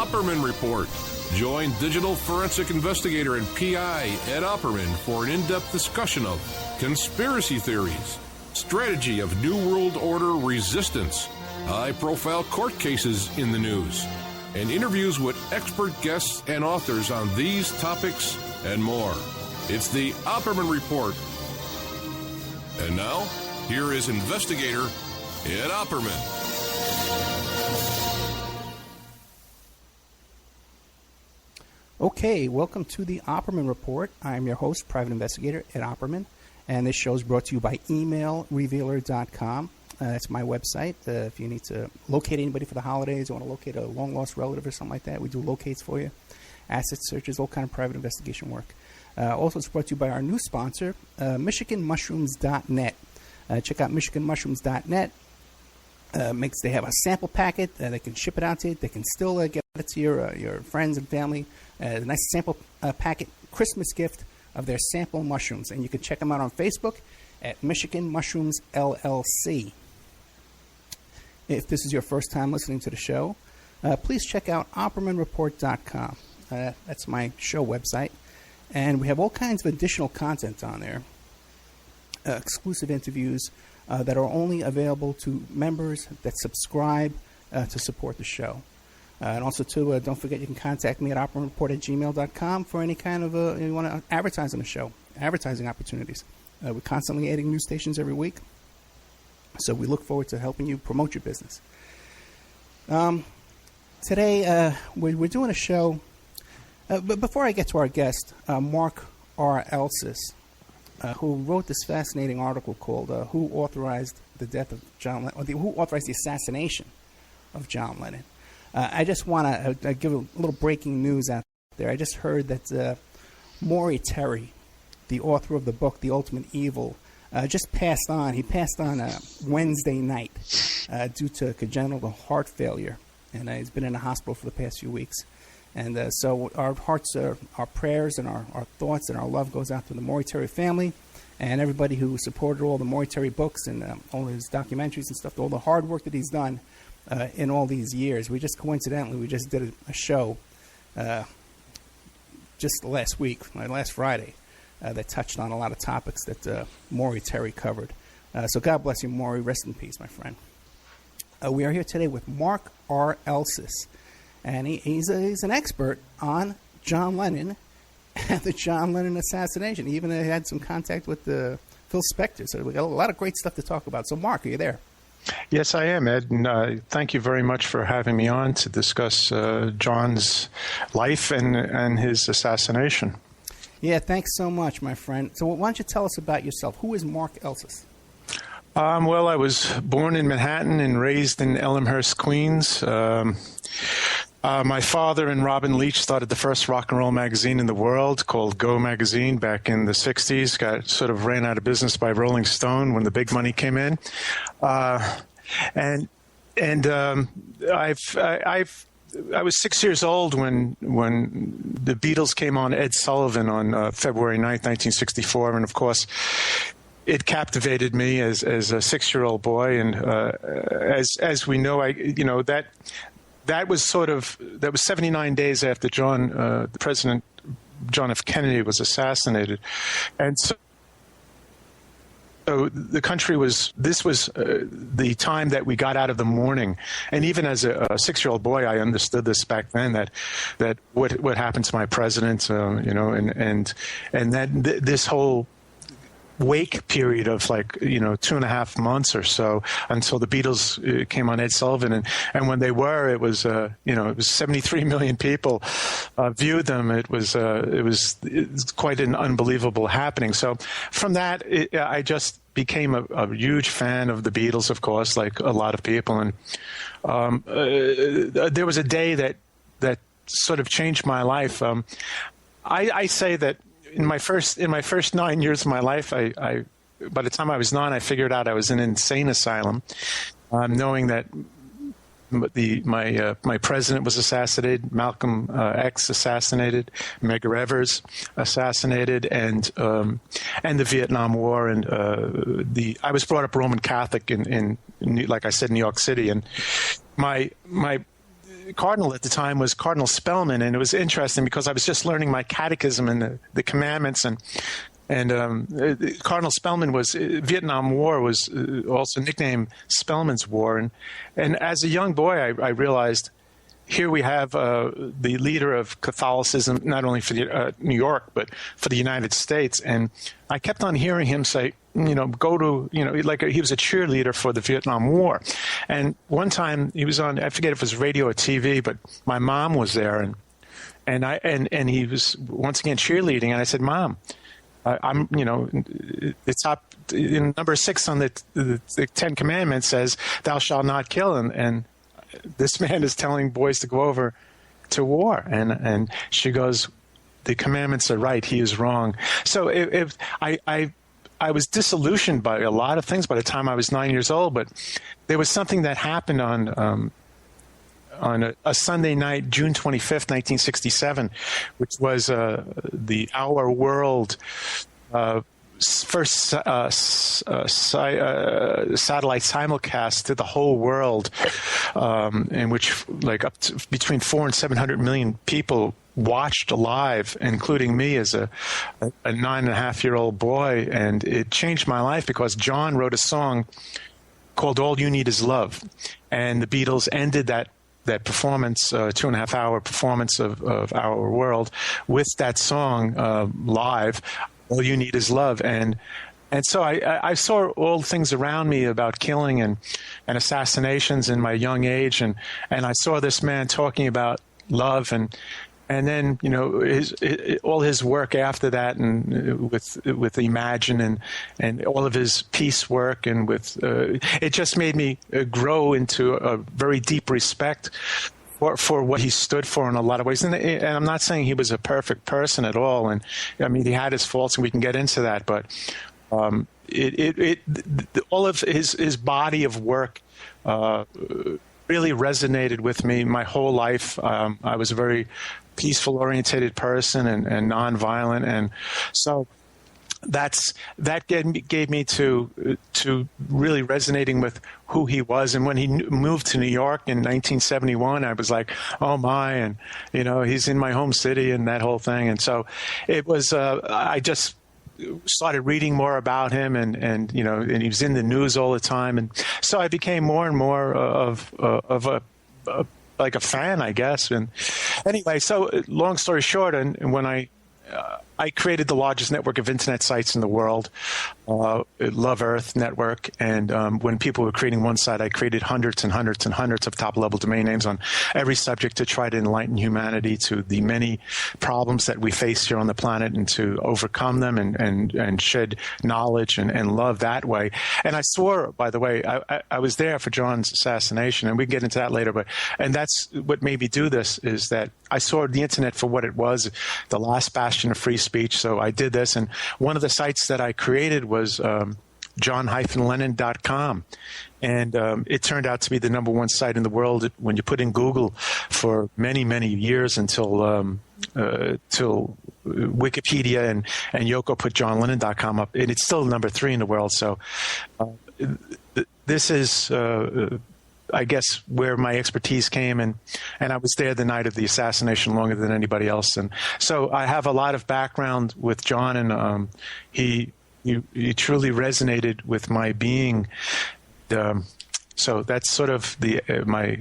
Opperman Report. Join digital forensic investigator and PI Ed Opperman for an in-depth discussion of conspiracy theories, strategy of New World Order resistance, high-profile court cases in the news, and interviews with expert guests and authors on these topics and more. It's the Opperman Report. And now, here is investigator Ed Opperman. Okay, welcome to the Opperman Report. I'm your host, private investigator Ed Opperman, and this show is brought to you by emailrevealer.com. That's my website. If you need to locate anybody for the holidays, or want to locate a long-lost relative or something like that, we do locates for you, asset searches, all kind of private investigation work. Also, it's brought to you by our new sponsor, MichiganMushrooms.net. Check out MichiganMushrooms.net. They have a sample packet. They can ship it out to you. They can still get it to your friends and family. A nice sample packet, Christmas gift of their sample mushrooms. And you can check them out on Facebook at Michigan Mushrooms LLC. If this is your first time listening to the show, please check out OppermanReport.com. That's my show website. And we have all kinds of additional content on there, exclusive interviews that are only available to members that subscribe to support the show. And also, too, don't forget you can contact me at oppermanreport@gmail.com for any kind of, you want to advertise on the show, advertising opportunities. We're constantly adding new stations every week, so we look forward to helping you promote your business. Today, we're doing a show. But before I get to our guest, Mark R. Elsis, who wrote this fascinating article called "Who Authorized the Death of John Lennon?" Or Who Authorized the Assassination of John Lennon? I just want to give a little breaking news out there. I just heard that Maury Terry, the author of the book "The Ultimate Evil," just passed on. He passed on Wednesday night due to congenital heart failure, and he's been in the hospital for the past few weeks. And so our hearts, our prayers, and our thoughts and our love goes out to the Maury Terry family and everybody who supported all the Maury Terry books and all his documentaries and stuff, all the hard work that he's done in all these years. We just did a show just last week, last Friday, that touched on a lot of topics that Maury Terry covered. So God bless you, Maury. Rest in peace, my friend. We are here today with Mark R. Elsis. And he's an expert on John Lennon and the John Lennon assassination. He even had some contact with Phil Spector. So we got a lot of great stuff to talk about. So, Mark, are you there? Yes, I am, Ed. And thank you very much for having me on to discuss John's life and his assassination. Yeah, thanks so much, my friend. So why don't you tell us about yourself? Who is Mark Elsis? Well, I was born in Manhattan and raised in Elmhurst, Queens. My father and Robin Leach started the first rock and roll magazine in the world called Go Magazine back in the 60s. Sort of ran out of business by Rolling Stone when the big money came in. I was 6 years old when the Beatles came on Ed Sullivan on February 9th, 1964. And, of course, it captivated me as a 6-year-old boy. And as we know, that was 79 days after President John F. Kennedy was assassinated. And so the country this was the time that we got out of the mourning. And even as a 6-year-old boy, I understood this back then, that what happened to my president, and that this whole wake period of 2.5 months or so until the Beatles came on Ed Sullivan, and when they were, it was 73 million people viewed them. It was quite an unbelievable happening. So from that, I just became a huge fan of the Beatles, of course, like a lot of people. And there was a day that sort of changed my life. I say that in my first 9 years of my life, by the time I was 9, I figured out I was in an insane asylum, knowing that my president was assassinated, Malcolm X assassinated, Medgar Evers assassinated, and the Vietnam War, and I was brought up Roman Catholic in like I said, New York City, and my cardinal at the time was Cardinal Spellman, and it was interesting because I was just learning my catechism and the commandments, and Cardinal Spellman was Vietnam War was also nicknamed Spellman's War, and as a young boy, I realized here we have the leader of Catholicism, not only for New York but for the United States, and I kept on hearing him say, go to, like he was a cheerleader for the Vietnam War, and one time he was on, I forget if it was radio or TV, but my mom was there, and he was once again cheerleading, and I said, Mom, I'm, it's up in number 6 on the 10 Commandments says, "Thou shalt not kill," and this man is telling boys to go over to war, and she goes, "The commandments are right; he is wrong." So I was disillusioned by a lot of things by the time I was 9 years old, but there was something that happened on a Sunday night, June 25th, 1967, which was our world first satellite simulcast to the whole world, in which like up to between 400 and 700 million people watched live, including me as a 9.5-year-old boy. And it changed my life because John wrote a song called "All You Need Is Love," and the Beatles ended that performance, 2.5-hour performance of Our World, with that song live, "All You Need Is Love." And so I saw all things around me about killing and assassinations in my young age, and I saw this man talking about love, and then all his work after that, and with Imagine and all of his peace work, and with it just made me grow into a very deep respect for what he stood for in a lot of ways. And I'm not saying he was a perfect person at all, and I mean he had his faults, and we can get into that. But all of his body of work really resonated with me my whole life. I was a very peaceful orientated person and nonviolent, and so that gave me to really resonating with who he was. And when he moved to New York in 1971, I was like, oh my, and he's in my home city and that whole thing. And so it was I just started reading more about him, and he was in the news all the time, and so I became more and more of a like a fan, I guess. And anyway, so long story short, and when I created the largest network of internet sites in the world, Love Earth Network. And when people were creating one site, I created hundreds and hundreds and hundreds of top-level domain names on every subject to try to enlighten humanity to the many problems that we face here on the planet, and to overcome them and shed knowledge and love that way. And I swore, by the way, I was there for John's assassination, and we can get into that later. And that's what made me do this, is that I saw the internet for what it was, the last bastion of free speech. So I did this, and one of the sites that I created was John-Lennon.com, and it turned out to be the #1 site in the world when you put in Google for many, many years till Wikipedia and Yoko put JohnLennon.com up, and it's still #3 in the world. So this is I guess where my expertise came, and I was there the night of the assassination longer than anybody else. And so I have a lot of background with John, and he truly resonated with my being. So that's sort of my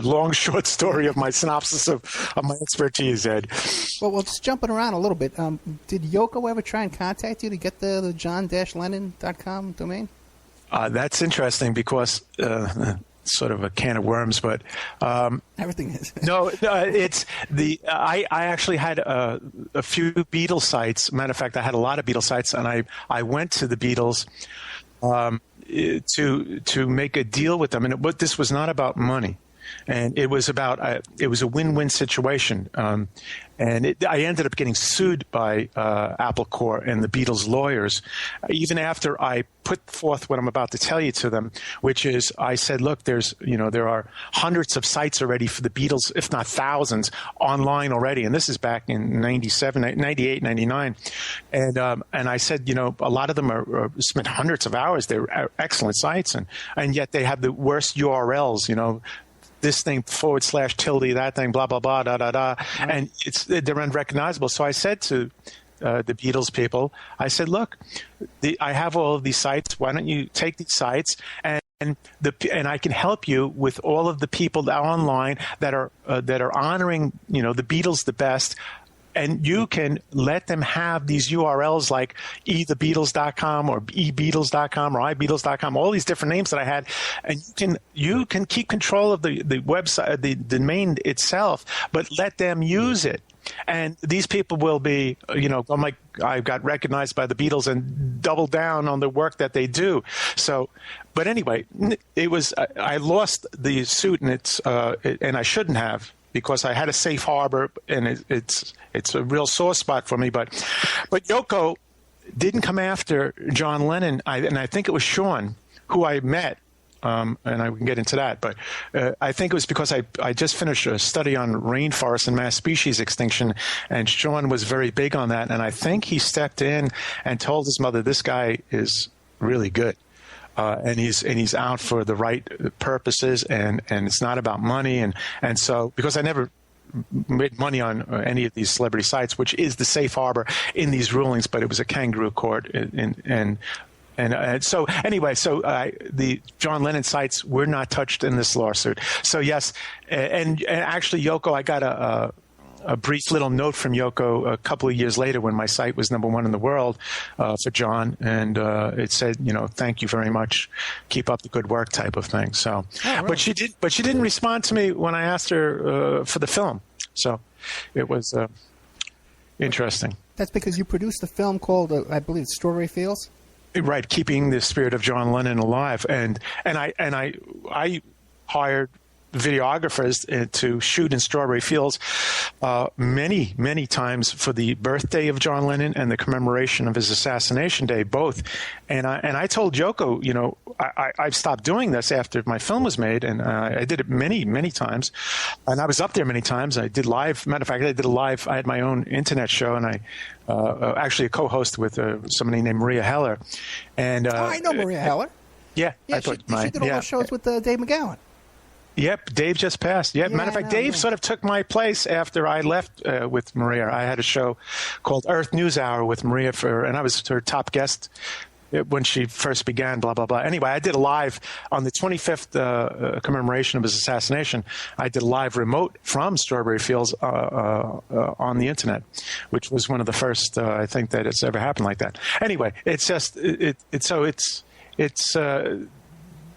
long, short story of my synopsis of my expertise, Ed. Well, just jumping around a little bit, did Yoko ever try and contact you to get the John-Lennon.com domain? That's interesting because sort of a can of worms, but everything is. No, it's I actually had a few Beatles sites. Matter of fact, I had a lot of Beatles sites, and I went to the Beatles to make a deal with them, and this was not about money. And it was about it was a win-win situation, and I ended up getting sued by Apple Corps and the Beatles lawyers, even after I put forth what I'm about to tell you to them, which is I said, look, there are hundreds of sites already for the Beatles, if not thousands, online already, and this is back in 97, 98, 99, and I said, a lot of them are spent hundreds of hours. They're excellent sites, and yet they have the worst URLs, this thing / tilde, that thing, blah, blah, blah, da, da, da. Right. And they're unrecognizable. So I said to the Beatles people, I said, look, I have all of these sites. Why don't you take these sites and I can help you with all of the people that are online that are honoring, the Beatles the best. And you can let them have these URLs like ethebeatles.com or ebeatles.com or ibeatles.com, all these different names that I had. And you can keep control of the website, the domain itself, but let them use it. And these people will be, I'm like, I got recognized by the Beatles and double down on the work that they do. So, but anyway, I lost the suit and I shouldn't have, because I had a safe harbor, and it's a real sore spot for me. But Yoko didn't come after John Lennon, and I think it was Sean who I met, and I can get into that. But I think it was because I just finished a study on rainforest and mass species extinction, and Sean was very big on that. And I think he stepped in and told his mother, "This guy is really good." And he's out for the right purposes, and it's not about money, and so, because I never made money on any of these celebrity sites, which is the safe harbor in these rulings, but it was a kangaroo court, and so anyway, the John Lennon sites were not touched in this lawsuit. So yes, and actually, Yoko, I got a brief little note from Yoko a couple of years later when my site was #1 in the world for John, and it said, thank you very much, keep up the good work, type of thing. So, really? but she didn't respond to me when I asked her for the film. So, it was interesting. That's because you produced a film called, I believe, Strawberry Fields. Right, keeping the spirit of John Lennon alive, and I hired videographers to shoot in Strawberry Fields many times for the birthday of John Lennon and the commemoration of his assassination day, both. And I told Yoko, I've stopped doing this after my film was made, and I did it many times, and I was up there many times. I did live. Matter of fact, I did a live. I had my own internet show, and I actually a co-host with somebody named Maria Heller. And I know Maria Heller. Yeah, she did all those shows with Dave McGowan. Yep, Dave just passed. Yep. Matter of fact, Dave sort of took my place after I left with Maria. I had a show called Earth News Hour with Maria, and I was her top guest when she first began, blah, blah, blah. Anyway, I did a live on the 25th commemoration of his assassination. I did a live remote from Strawberry Fields on the internet, which was one of the first, I think, that it's ever happened like that. Anyway, it's just,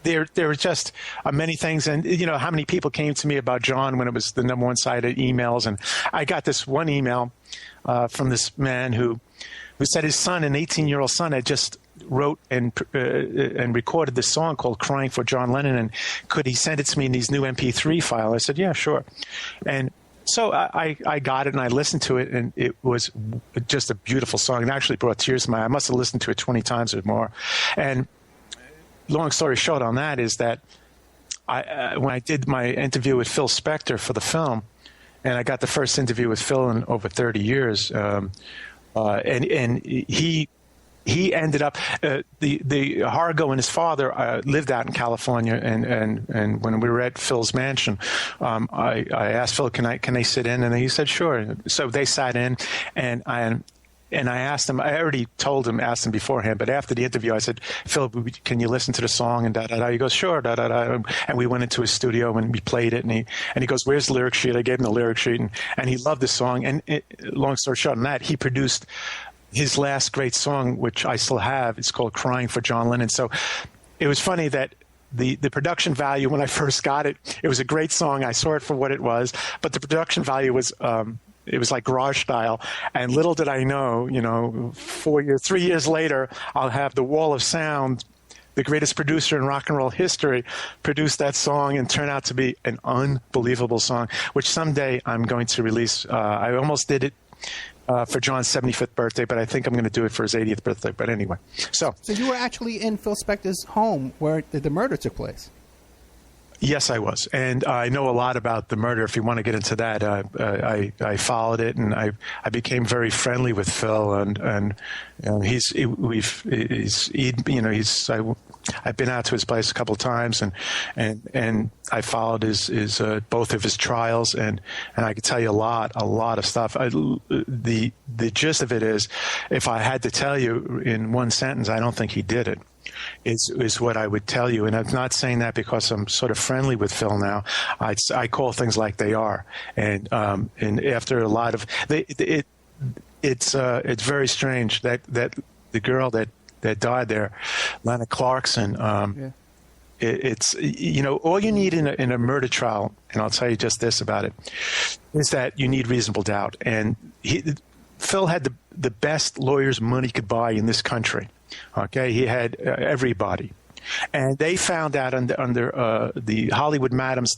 There were just many things, and how many people came to me about John when it was the #1 site at emails, and I got this one email from this man who said his son, an 18-year-old son, had just wrote and recorded this song called "Crying for John Lennon," and could he send it to me in these new MP3 file? I said, yeah, sure, and so I got it and I listened to it, and it was just a beautiful song. It actually brought tears to my eyes. I must have listened to it 20 times or more, and long story short on that is that when I did my interview with Phil Spector for the film, and I got the first interview with Phil in over 30 years, and he ended up the Hargo and his father lived out in California, and when we were at Phil's mansion, I asked Phil, can they sit in, and he said sure. So they sat in, and I asked him, I already asked him beforehand, but after the interview, I said, Phil, can you listen to the song? And da-da-da. He goes, sure, da-da-da. And we went into his studio and we played it. And he goes, where's the lyric sheet? I gave him the lyric sheet. And he loved the song. And long story short on that, he produced his last great song, which I still have. It's called Crying for John Lennon. So it was funny that the production value, when I first got it, it was a great song. I saw it for what it was. But the production value was it was like garage style, and little did I know, 3 years later, I'll have the Wall of Sound, the greatest producer in rock and roll history, produce that song and turn out to be an unbelievable song, which someday I'm going to release. I almost did it for John's 75th birthday, but I think I'm going to do it for his 80th birthday. But anyway, so you were actually in Phil Spector's home where the murder took place. Yes, I was, and I know a lot about the murder. If you want to get into that, I followed it, and I became very friendly with Phil, and I've been out to his place a couple of times, and I followed his both of his trials, and I could tell you a lot of stuff. The gist of it is, if I had to tell you in one sentence, I don't think he did it. Is what I would tell you, and I'm not saying that because I'm sort of friendly with Phil now. I call things like they are, and after a lot of it's very strange that the girl that died there, Lana Clarkson. It's all you need in a murder trial, and I'll tell you just this about it, is that you need reasonable doubt, and Phil had the best lawyers money could buy in this country. Okay, he had everybody, and they found out under the Hollywood Madam's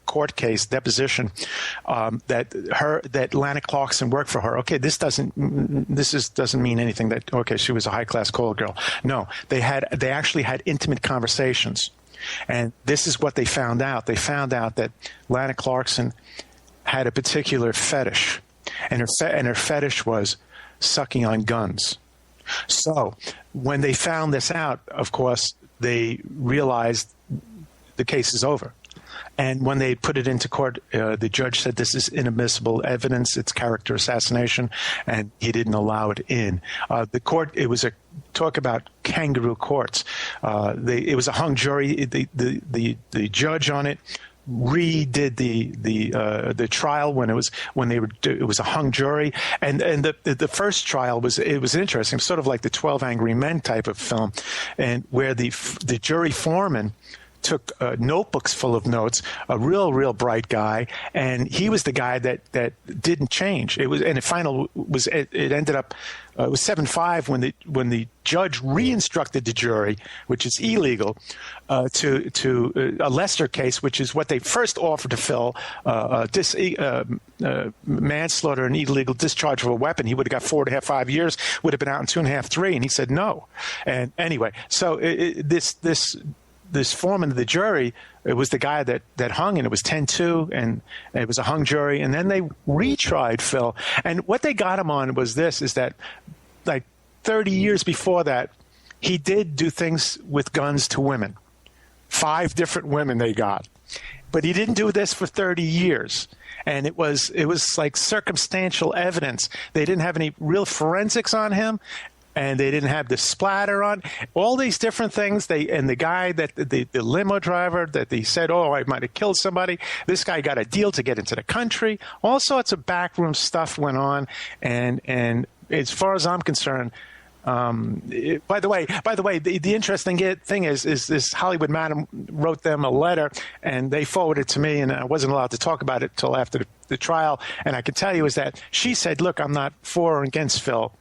court case deposition that Lana Clarkson worked for her. Okay, this doesn't mean anything. That okay, she was a high class call girl. No, they actually had intimate conversations, and this is what they found out. They found out that Lana Clarkson had a particular fetish, and her fetish was sucking on guns. So when they found this out, of course, they realized the case is over. And when they put it into court, the judge said this is inadmissible evidence. It's character assassination, and he didn't allow it in. The court, it was talk about kangaroo courts. It was a hung jury. The judge on it redid the trial when it was a hung jury, and the first trial was interesting, sort of like the 12 Angry Men type of film, and where the jury foreman took notebooks full of notes, a real bright guy, and he was the guy that didn't change. It ended up it was 7-5 when the judge re-instructed the jury, which is illegal, to a lesser case, which is what they first offered to Phil, manslaughter and illegal discharge of a weapon. He would have got 4.5, 5 years, would have been out in 2.5, 3, and he said no. And anyway, so this foreman of the jury, it was the guy that hung, and it was 10-2, and it was a hung jury. And then they retried Phil. And what they got him on was is that like 30 years before that, he did do things with guns to women. 5 different women they got. But he didn't do this for 30 years. And it was like circumstantial evidence. They didn't have any real forensics on him, and they didn't have the splatter on all these different things. And the guy the limo driver that they said, oh, I might have killed somebody. This guy got a deal to get into the country. All sorts of backroom stuff went on. And as far as I'm concerned, by the way, the interesting thing is this Hollywood Madam wrote them a letter, and they forwarded it to me, and I wasn't allowed to talk about it till after the trial. And I can tell you is that she said, look, I'm not for or against Phil.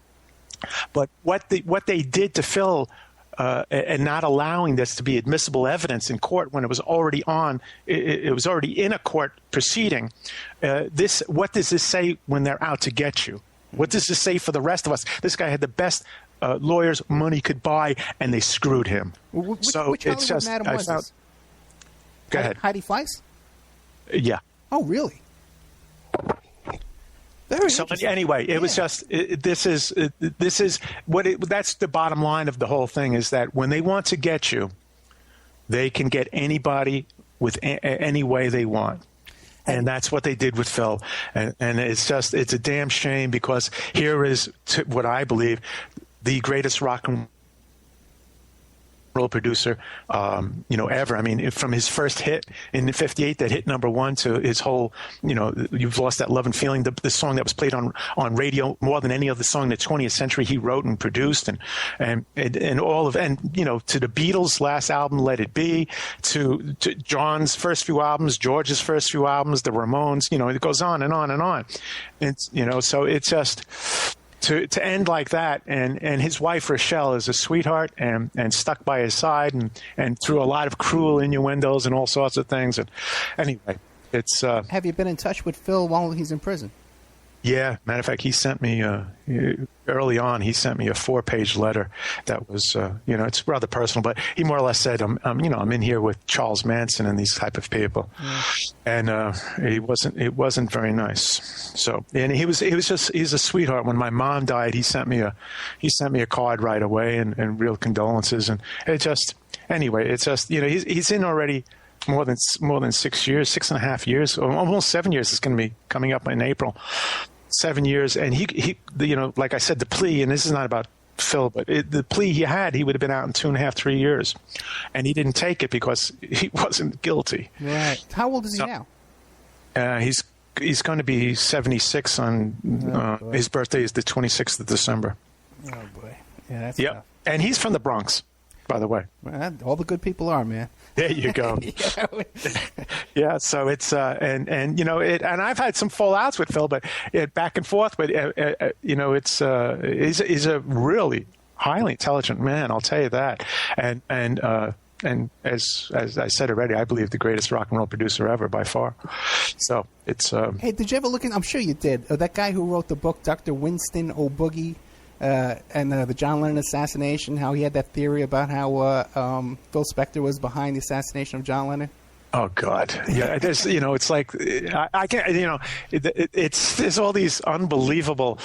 But what they did to Phil and not allowing this to be admissible evidence in court when it was already it was already in a court proceeding. What does this say when they're out to get you? What does this say for the rest of us? This guy had the best lawyers money could buy, and they screwed him. Which Hollywood Madam was this? Go ahead. Heidi Fleiss? Yeah. Oh, really? So anyway, it was just this is that's the bottom line of the whole thing, is that when they want to get you, they can get anybody with any way they want. And that's what they did with Phil. And it's a damn shame, because here is what I believe the greatest rock and roll producer, ever. I mean, from his first hit in '58 that hit #1 to his whole, You've Lost That Love and Feeling, the song that was played on radio more than any other song in the 20th century he wrote and produced, and all of, and to the Beatles' last album, Let It Be, to John's first few albums, George's first few albums, the Ramones, it goes on and on and on. It's, so it's just to end like that, and his wife Rochelle is a sweetheart and stuck by his side and through a lot of cruel innuendos and all sorts of things. And anyway, it's. Have you been in touch with Phil while he's in prison? Yeah, matter of fact, he sent me early on. He sent me a 4-page letter that was, it's rather personal, but he more or less said, I'm in here with Charles Manson and these type of people, and it wasn't very nice. So, and he's a sweetheart. When my mom died, he sent me a card right away and real condolences, and he's in already. More than 6 years, 6.5 years, almost 7 years. It's going to be coming up in April. 7 years, and he like I said, the plea, and this is not about Phil, but the plea he would have been out in 2.5, 3 years, and he didn't take it because he wasn't guilty. Right. How old is he now? He's going to be 76 on his birthday is the 26th of December. Oh boy, yeah, that's tough. And he's from the Bronx, by the way. Well, all the good people are, man. There you go. Yeah. So it's and I've had some fallouts with Phil, but back and forth. But he's a really highly intelligent man. I'll tell you that. And as I said already, I believe the greatest rock and roll producer ever by far. So it's. Hey, did you ever look in? I'm sure you did. That guy who wrote the book, Dr. Winston O'Boogie. And the John Lennon assassination, how he had that theory about how Phil Spector was behind the assassination of John Lennon. Oh God, yeah. There's, it's like I can't. There's all these unbelievable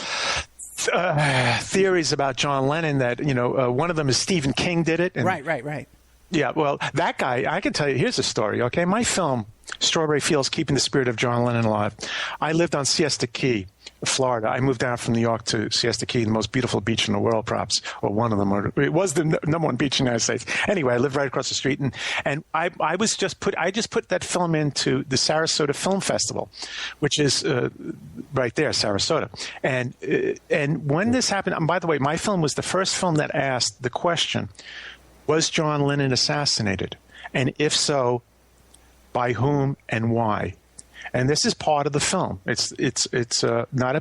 theories about John Lennon that one of them is Stephen King did it. And, right. Yeah, well, that guy, I can tell you. Here's a story. Okay, my film Strawberry Fields: Keeping the Spirit of John Lennon Alive. I lived on Siesta Key, Florida. I moved down from New York to Siesta Key, the most beautiful beach in the world, perhaps, or one of them. Or it was the number one beach in the United States. Anyway, I lived right across the street, and I just put that film into the Sarasota Film Festival, which is right there, Sarasota. And when this happened, and by the way, my film was the first film that asked the question: was John Lennon assassinated? And if so, by whom and why? And this is part of the film. It's not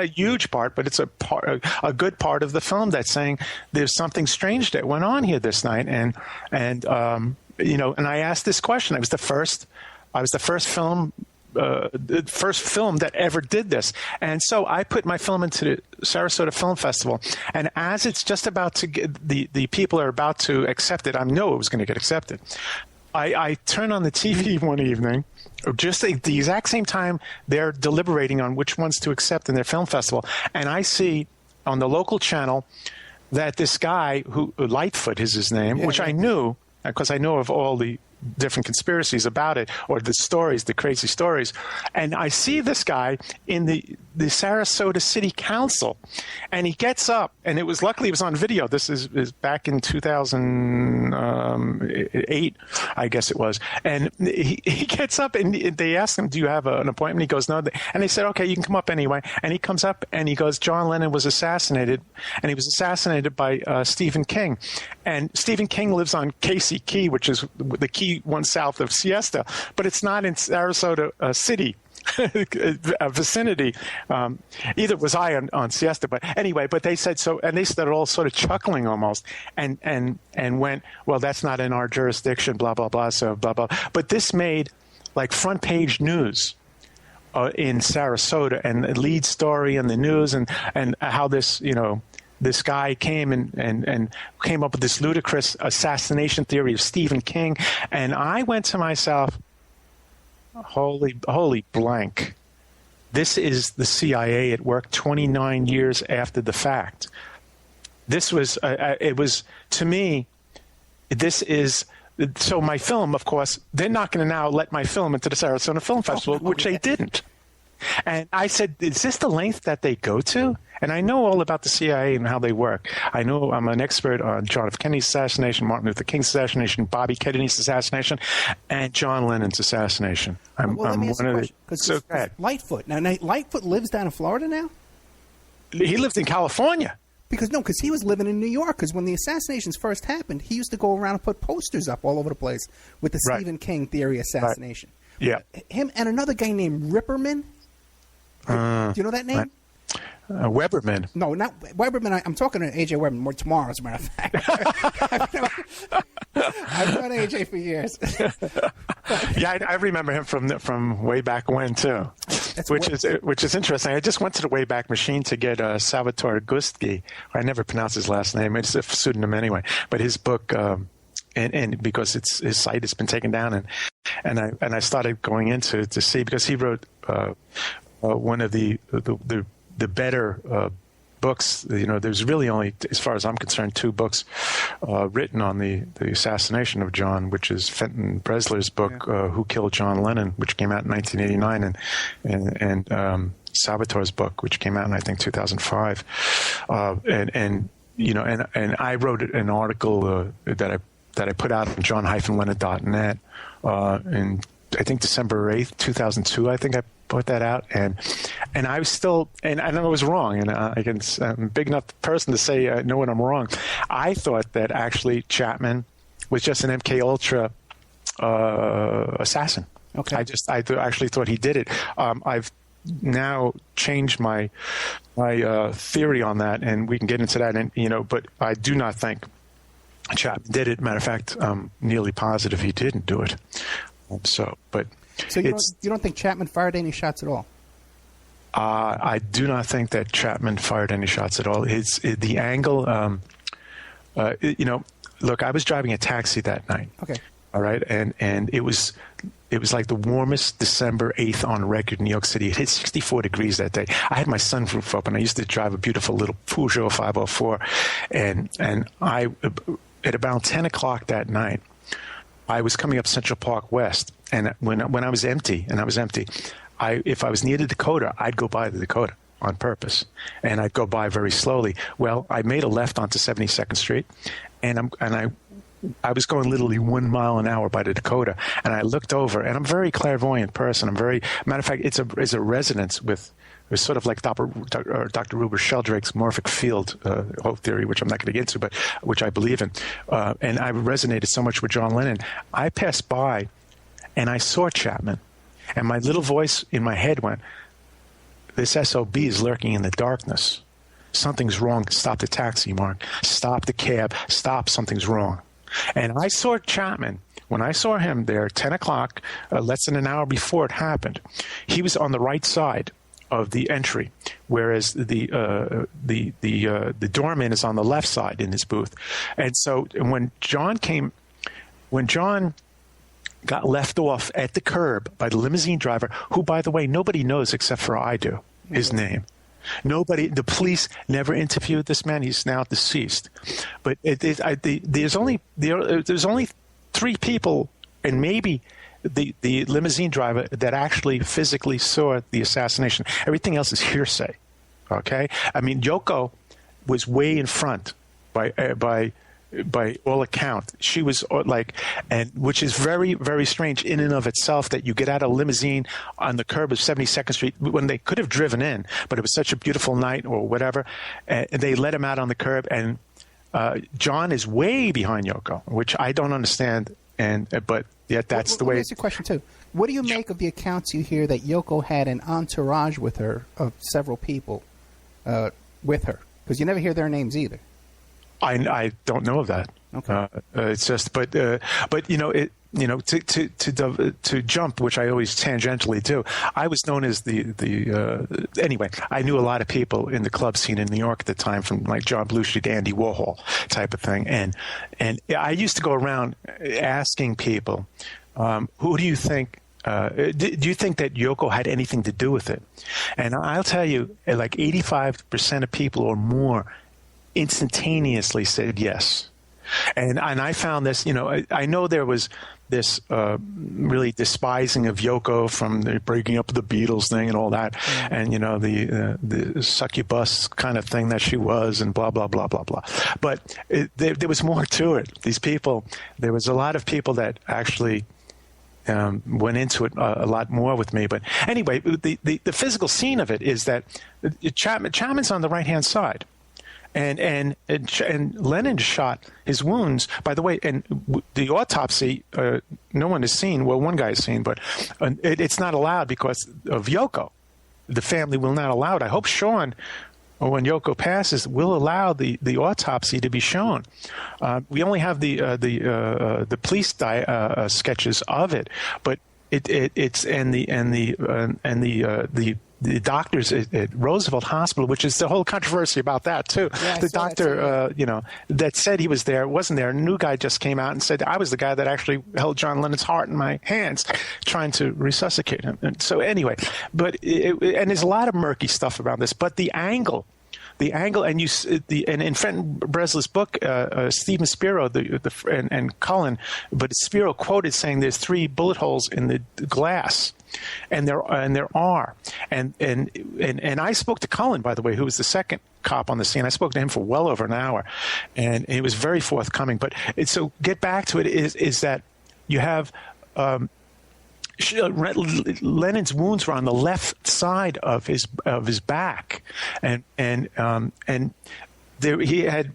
a huge part, but it's a good part of the film that's saying there's something strange that went on here this night. And I asked this question. I was the first film. The first film that ever did this. And so I put my film into the Sarasota Film Festival, and as it's just about to get, the people are about to accept it, I know it was going to get accepted. I turn on the TV one evening, just the exact same time they're deliberating on which ones to accept in their film festival, and I see on the local channel that this guy, who Lightfoot is his name, which I knew, because I know of all the different conspiracies about it, or the stories, the crazy stories. And I see this guy in the Sarasota City Council, and he gets up, and luckily it was on video. This is back in 2008, I guess it was. And he gets up, and they ask him, do you have an appointment? He goes, no. And they said, okay, you can come up anyway. And he comes up, and he goes, John Lennon was assassinated, and he was assassinated by Stephen King. And Stephen King lives on Casey Key, which is the key one south of Siesta, but it's not in Sarasota City vicinity. Either was I on Siesta, but anyway. But they said so, and they started all sort of chuckling almost, and went, well, that's not in our jurisdiction, blah blah blah. So blah blah. But this made like front page news in Sarasota, and the lead story in the news, and how this this guy came and came up with this ludicrous assassination theory of Stephen King. And I went to myself, holy blank. This is the CIA at work 29 years after the fact. This was, it was, to me, this is, so my film, of course, they're not going to now let my film into the Sarasota Film Festival, which they didn't. And I said, is this the length that they go to? And I know all about the CIA and how they work. I know I'm an expert on John F. Kennedy's assassination, Martin Luther King's assassination, Bobby Kennedy's assassination, and John Lennon's assassination. I'm one of the... So Lightfoot. Now, Lightfoot lives down in Florida now? He lived in California. Because he was living in New York. Because when the assassinations first happened, he used to go around and put posters up all over the place with the Stephen King theory assassination. Right. Yeah. Him and another guy named Ripperman. Do you know that name? Weberman. No, not Weberman. I'm talking to AJ Weberman more tomorrow, as a matter of fact. I've known AJ for years. Yeah, I remember him from way back when too, which is interesting. I just went to the Wayback Machine to get Salvatore Gusti. I never pronounce his last name. It's a pseudonym anyway. But his book, and because his site has been taken down, and I started going into to see, because he wrote one of the better books. There's really only, as far as I'm concerned, 2 books written on the assassination of John, which is Fenton Bresler's book, Who Killed John Lennon, which came out in 1989, and Salvatore's book, which came out in, I think, 2005. And I wrote an article that I put out on john-lennon.net in, I think, December 8th, 2002. I think I put that out, and I was still, and I was wrong, and I'm a big enough person to say I know when I'm wrong. I thought that actually Chapman was just an MK Ultra assassin. Okay. I actually thought he did it. I've now changed my theory on that, and we can get into that. And but I do not think Chapman did it. Matter of fact, I'm nearly positive he didn't do it. So you don't think Chapman fired any shots at all? I do not think that Chapman fired any shots at all. The angle. Look, I was driving a taxi that night. Okay. All right, and it was like the warmest December 8th on record in New York City. It hit 64 degrees that day. I had my sunroof open. I used to drive a beautiful little Peugeot 504, and I, at about 10 o'clock that night, I was coming up Central Park West, and when I was empty, if I was near the Dakota, I'd go by the Dakota on purpose, and I'd go by very slowly. Well, I made a left onto 72nd Street, and I was going literally 1 mile an hour by the Dakota, and I looked over, and I'm a very clairvoyant person. Matter of fact, it's a resonance with. It's sort of like Dr. Ruber Sheldrake's morphic field whole theory, which I'm not going to get into, but which I believe in. And I resonated so much with John Lennon. I passed by, and I saw Chapman, and my little voice in my head went, "This SOB is lurking in the darkness. Something's wrong. Stop the taxi, Mark. Stop the cab. Stop. Something's wrong." And I saw Chapman. When I saw him there, 10 o'clock, less than an hour before it happened, he was on the right side of the entry, whereas the doorman is on the left side in his booth. And so when John got left off at the curb by the limousine driver, who, by the way, nobody knows except for I do, his name. Nobody, the police never interviewed this man. He's now deceased. But there's only 3 people, and maybe the limousine driver, that actually physically saw the assassination. Everything else is hearsay. Okay, I mean, Yoko was way in front by all account. She was and which is very, very strange in and of itself, that you get out of a limousine on the curb of 72nd Street when they could have driven in, but it was such a beautiful night or whatever, and they let him out on the curb, and John is way behind Yoko, which I don't understand, but yet that's the way. Let me ask you a question too. What do you make of the accounts you hear that Yoko had an entourage with her of several people with her? Because you never hear their names either. I don't know of that. Okay. It's just, but to jump, which I always tangentially do. I was known as anyway. I knew a lot of people in the club scene in New York at the time, from like John Belushi to Andy Warhol type of thing, and I used to go around asking people, who do you think? Do you think that Yoko had anything to do with it? And I'll tell you, like 85% of people or more instantaneously said yes. And I found this, I know there was this really despising of Yoko from the breaking up of the Beatles thing and all that, and the succubus kind of thing that she was, and blah blah blah blah blah. But there was more to it. There was a lot of people that actually went into it a lot more with me. But anyway, the physical scene of it is that Chapman's on the right hand side. And Lennon shot his wounds. By the way, and the autopsy, no one has seen. Well, one guy has seen, but it's not allowed because of Yoko. The family will not allow it. I hope Sean or when Yoko passes, we'll allow the autopsy to be shown. We only have the police sketches of it, but it's the doctors at Roosevelt Hospital, which is the whole controversy about that too. Yeah, the doctor, that said he was there, wasn't there. A new guy just came out and said, I was the guy that actually held John Lennon's heart in my hands, trying to resuscitate him. And so anyway, and there's a lot of murky stuff around this, but the angle, and in Fenton Bresler's book, Stephen Spiro and Cullen, but Spiro quoted saying there's 3 bullet holes in the glass. And there are, and I spoke to Cullen, by the way, who was the second cop on the scene. I spoke to him for well over an hour, and he was very forthcoming. But so get back to it is that you have Lennon's wounds were on the left side of his back, and there he had.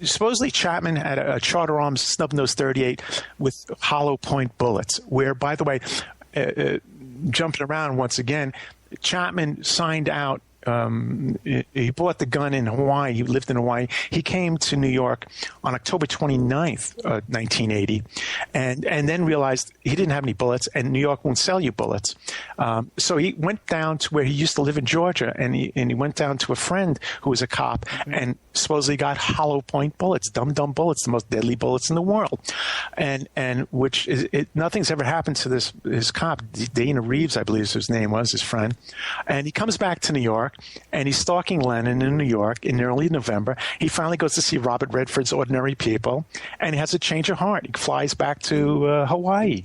Supposedly Chapman had a Charter Arms snub-nose 38 with hollow point bullets, where, by the way, jumping around once again, Chapman signed out. He bought the gun in Hawaii. He lived in Hawaii. He came to New York on October 29th, 1980, and then realized he didn't have any bullets, and New York won't sell you bullets. So he went down to where he used to live in Georgia, and he went down to a friend who was a cop, and supposedly got hollow point bullets, dumb bullets, the most deadly bullets in the world, and which nothing's ever happened to his cop, Dana Reeves, I believe his name was, his friend, and he comes back to New York. And he's stalking Lennon in New York in early November. He finally goes to see Robert Redford's Ordinary People, and he has a change of heart. He flies back to Hawaii.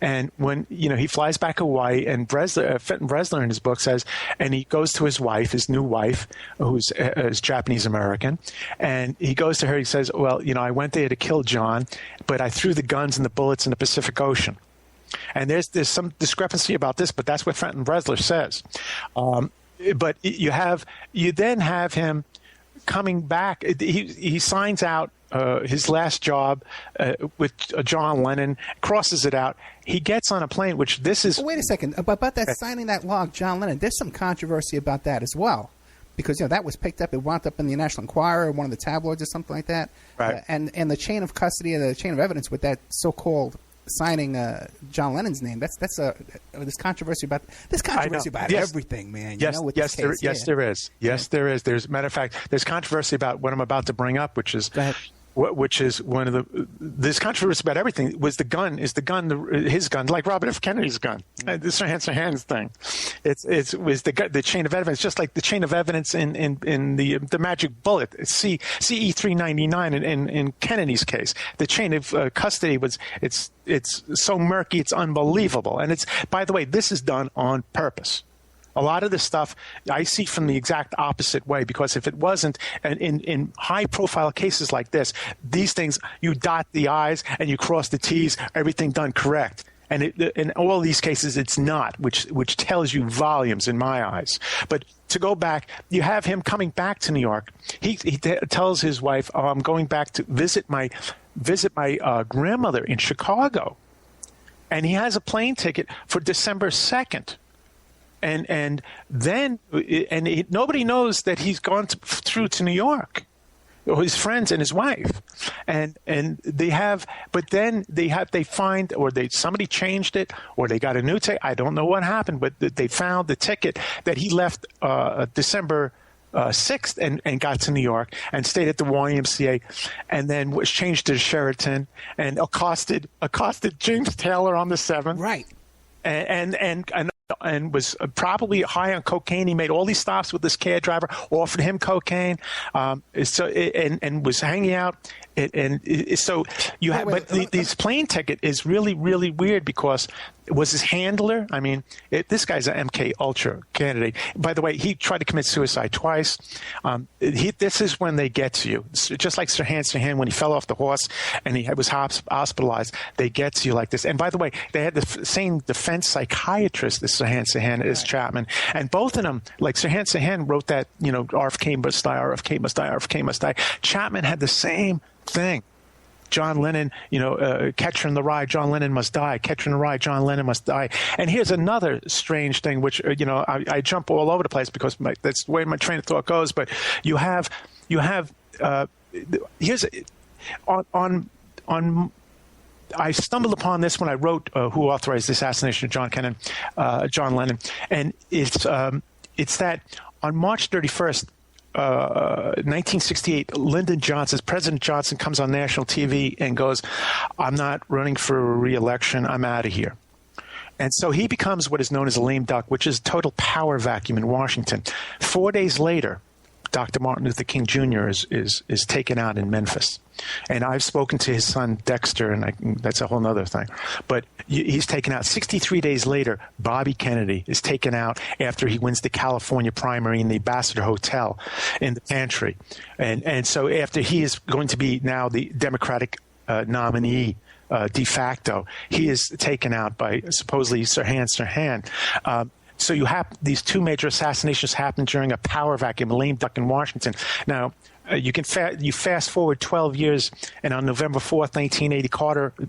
And when he flies back to Hawaii, and Fenton Bresler in his book says, and he goes to his wife, his new wife, who's Japanese American, and he goes to her. He says, "Well, I went there to kill John, but I threw the guns and the bullets in the Pacific Ocean." And there's some discrepancy about this, but that's what Fenton Bresler says. But you then have him coming back. He signs out his last job with John Lennon, crosses it out. He gets on a plane, which this is. Well, wait a second. About that signing that log, John Lennon, there's some controversy about that as well. Because that was picked up, it wound up in the National Enquirer, one of the tabloids or something like that. Right. And the chain of custody, the chain of evidence with that so-called signing John Lennon's name. That's this controversy about everything, man. There is. Yes, there is. There's, matter of fact, there's controversy about what I'm about to bring up, which is one of this controversy about everything was his gun, like Robert F. Kennedy's gun, this Hands thing. It was the chain of evidence, just like the chain of evidence in the magic bullet, CE 399 in Kennedy's case. The chain of custody it's so murky, it's unbelievable, and it's, by the way, this is done on purpose. A lot of this stuff I see from the exact opposite way, because if it wasn't, in high-profile cases like this, these things, you dot the I's and you cross the T's, everything done correct. And in all these cases, it's not, which tells you volumes in my eyes. But to go back, you have him coming back to New York. He tells his wife, "Oh, I'm going back to visit my grandmother in Chicago," and he has a plane ticket for December 2nd. And then nobody knows that he's gone through to New York, or his friends and his wife, and they find, or somebody changed it, or they got a new ticket. I don't know what happened, but they found the ticket that he left December 6th and got to New York and stayed at the YMCA, and then was changed to Sheraton and accosted James Taylor on the 7th, right, and was probably high on cocaine. He made all these stops with this cab driver, offered him cocaine, and was hanging out. This plane ticket is really, really weird, because it was his handler. I mean, this guy's an MK Ultra candidate. By the way, he tried to commit suicide twice. This is when they get to you. Just like Sirhan when he fell off the horse and he was hospitalized, they get to you like this. And by the way, they had the same defense psychiatrist as Sirhan as Chapman. And both of them, like Sirhan wrote that, RFK must die, RFK must die, RFK must die. Chapman had the same thing. John Lennon, Catcher in the Rye, John Lennon must die. Catcher in the Rye, John Lennon must die. And here's another strange thing, which, I jump all over the place because that's the way my train of thought goes. But I stumbled upon this when I wrote Who Authorized the Assassination of John Lennon. And it's that on March 31st, 1968, President Johnson comes on national TV and goes, "I'm not running for re-election. I'm out of here." And so he becomes what is known as a lame duck, which is total power vacuum in Washington. 4 days later, Dr. Martin Luther King Jr. is taken out in Memphis. And I've spoken to his son, Dexter, and that's a whole other thing. But he's taken out. 63 days later, Bobby Kennedy is taken out after he wins the California primary in the Ambassador Hotel in the pantry. And so after he is going to be now the Democratic nominee de facto, he is taken out by supposedly Sirhan Sirhan. So you have these two major assassinations happen during a power vacuum, a lame duck in Washington. Now, you fast forward 12 years, and on November 4th, 1980,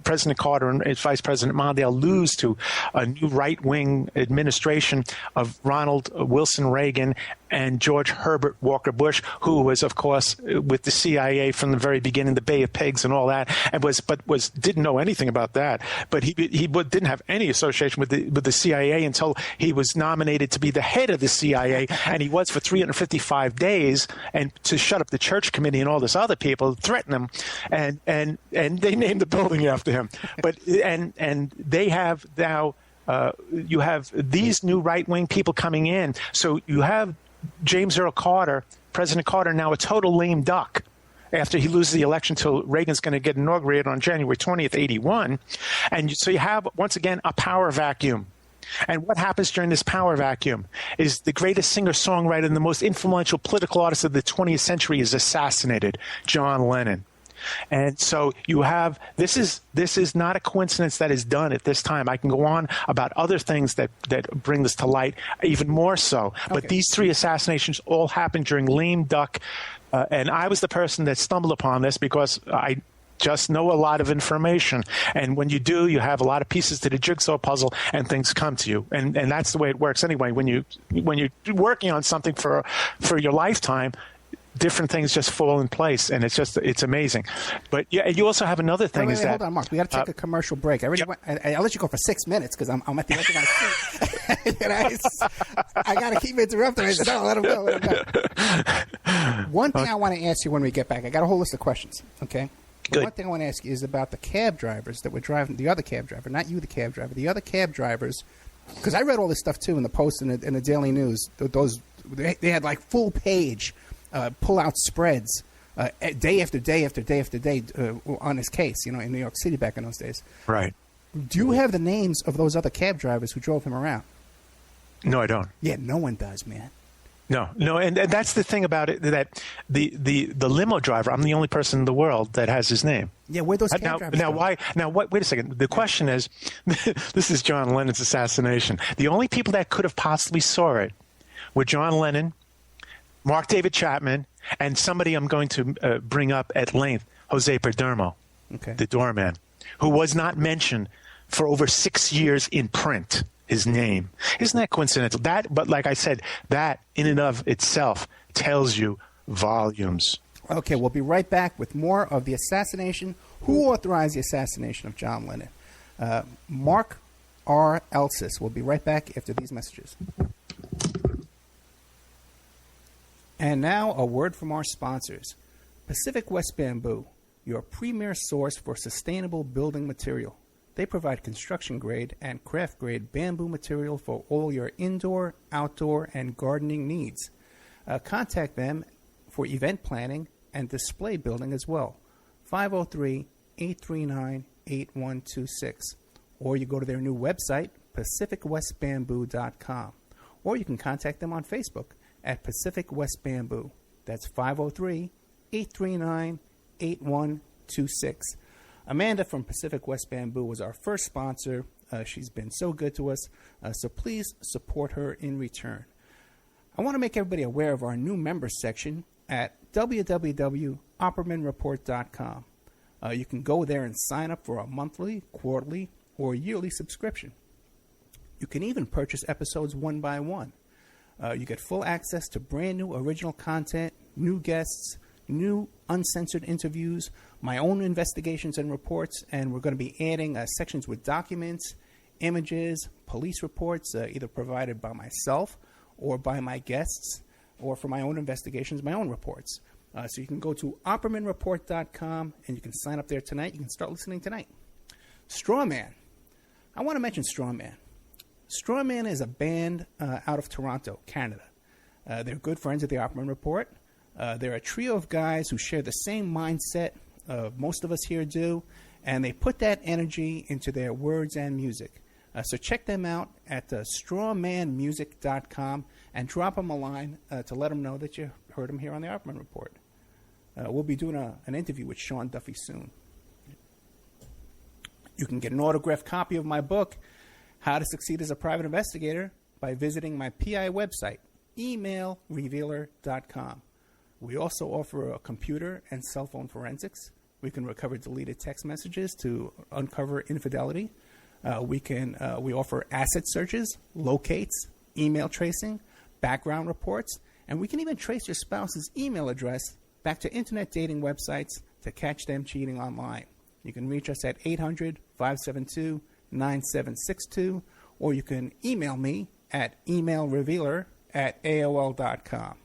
President Carter and Vice President Mondale lose to a new right-wing administration of Ronald Wilson Reagan and George Herbert Walker Bush, who was, of course, with the CIA from the very beginning, the Bay of Pigs and all that, and didn't know anything about that. But he didn't have any association with the CIA until he was nominated to be the head of the CIA, and he was for 355 days, and to shut up the Church Committee and all this other people, threaten him, and they named the building after him. But and they have now you have these new right-wing people coming in. So you have James Earl Carter, President Carter, now a total lame duck after he loses the election till Reagan's going to get inaugurated on January 20th, 81. And so you have, once again, a power vacuum. And what happens during this power vacuum is the greatest singer-songwriter and the most influential political artist of the 20th century is assassinated, John Lennon. And so you have this is not a coincidence that is done at this time. I can go on about other things that bring this to light even more so. Okay. But these three assassinations all happened during lame duck, and I was the person that stumbled upon this because I just know a lot of information. And when you do, you have a lot of pieces to the jigsaw puzzle and things come to you. And that's the way it works anyway. When you're working on something for your lifetime, different things just fall in place, and it's amazing. But yeah, and you also have another thing. Wait, hold on, Mark. We got to take a commercial break. I'll let you go for 6 minutes because I'm at the end of my seat. I got to keep interrupting. I said, no, let him go. One thing I want to ask you when we get back, I got a whole list of questions, okay? Good. One thing I want to ask you is about the cab drivers that were driving, the other cab driver, not you, the cab driver, the other cab drivers, because I read all this stuff too in the Post and the Daily News. They had like full page pull-out spreads day after day after day after day on this case, in New York City back in those days. Right. Do you have the names of those other cab drivers who drove him around? No, I don't. Yeah, no one does, man. No, and that's the thing about it, that the limo driver, I'm the only person in the world that has his name. Yeah, where those cab drivers now, why? Now, wait a second. The question is, this is John Lennon's assassination. The only people that could have possibly saw it were John Lennon, Mark David Chapman, and somebody I'm going to bring up at length, Jose Perdermo, the doorman, who was not mentioned for over 6 years in print. His name. Isn't that coincidental? But like I said, that in and of itself tells you volumes. Okay, we'll be right back with more of the assassination. Who authorized the assassination of John Lennon? Mark R. Elsis. We'll be right back after these messages. And now a word from our sponsors. Pacific West Bamboo, your premier source for sustainable building material. They provide construction-grade and craft-grade bamboo material for all your indoor, outdoor, and gardening needs. Contact them for event planning and display building as well. 503-839-8126. Or you go to their new website, pacificwestbamboo.com. Or you can contact them on Facebook at Pacific West Bamboo. That's 503-839-8126. Amanda from Pacific West Bamboo was our first sponsor. She's been so good to us, so please support her in return. I want to make everybody aware of our new members section at www.oppermanreport.com. You can go there and sign up for a monthly, quarterly, or yearly subscription. You can even purchase episodes one by one. You get full access to brand new original content, new guests, new uncensored interviews, my own investigations and reports, and we're going to be adding sections with documents, images, police reports, either provided by myself or by my guests, or for my own investigations, my own reports. So you can go to oppermanreport.com and you can sign up there tonight. You can start listening tonight. Strawman. I want to mention Strawman. Strawman is a band out of Toronto, Canada. They're good friends of the Opperman Report. They're a trio of guys who share the same mindset most of us here do, and they put that energy into their words and music. So check them out at strawmanmusic.com and drop them a line to let them know that you heard them here on the Opperman Report. We'll be doing an interview with Sean Duffy soon. You can get an autographed copy of my book, How to Succeed as a Private Investigator, by visiting my PI website, emailrevealer.com. We also offer a computer and cell phone forensics. We can recover deleted text messages to uncover infidelity. We offer asset searches, locates, email tracing, background reports, and we can even trace your spouse's email address back to internet dating websites to catch them cheating online. You can reach us at 800-572-9762, or you can email me at emailrevealer@aol.com.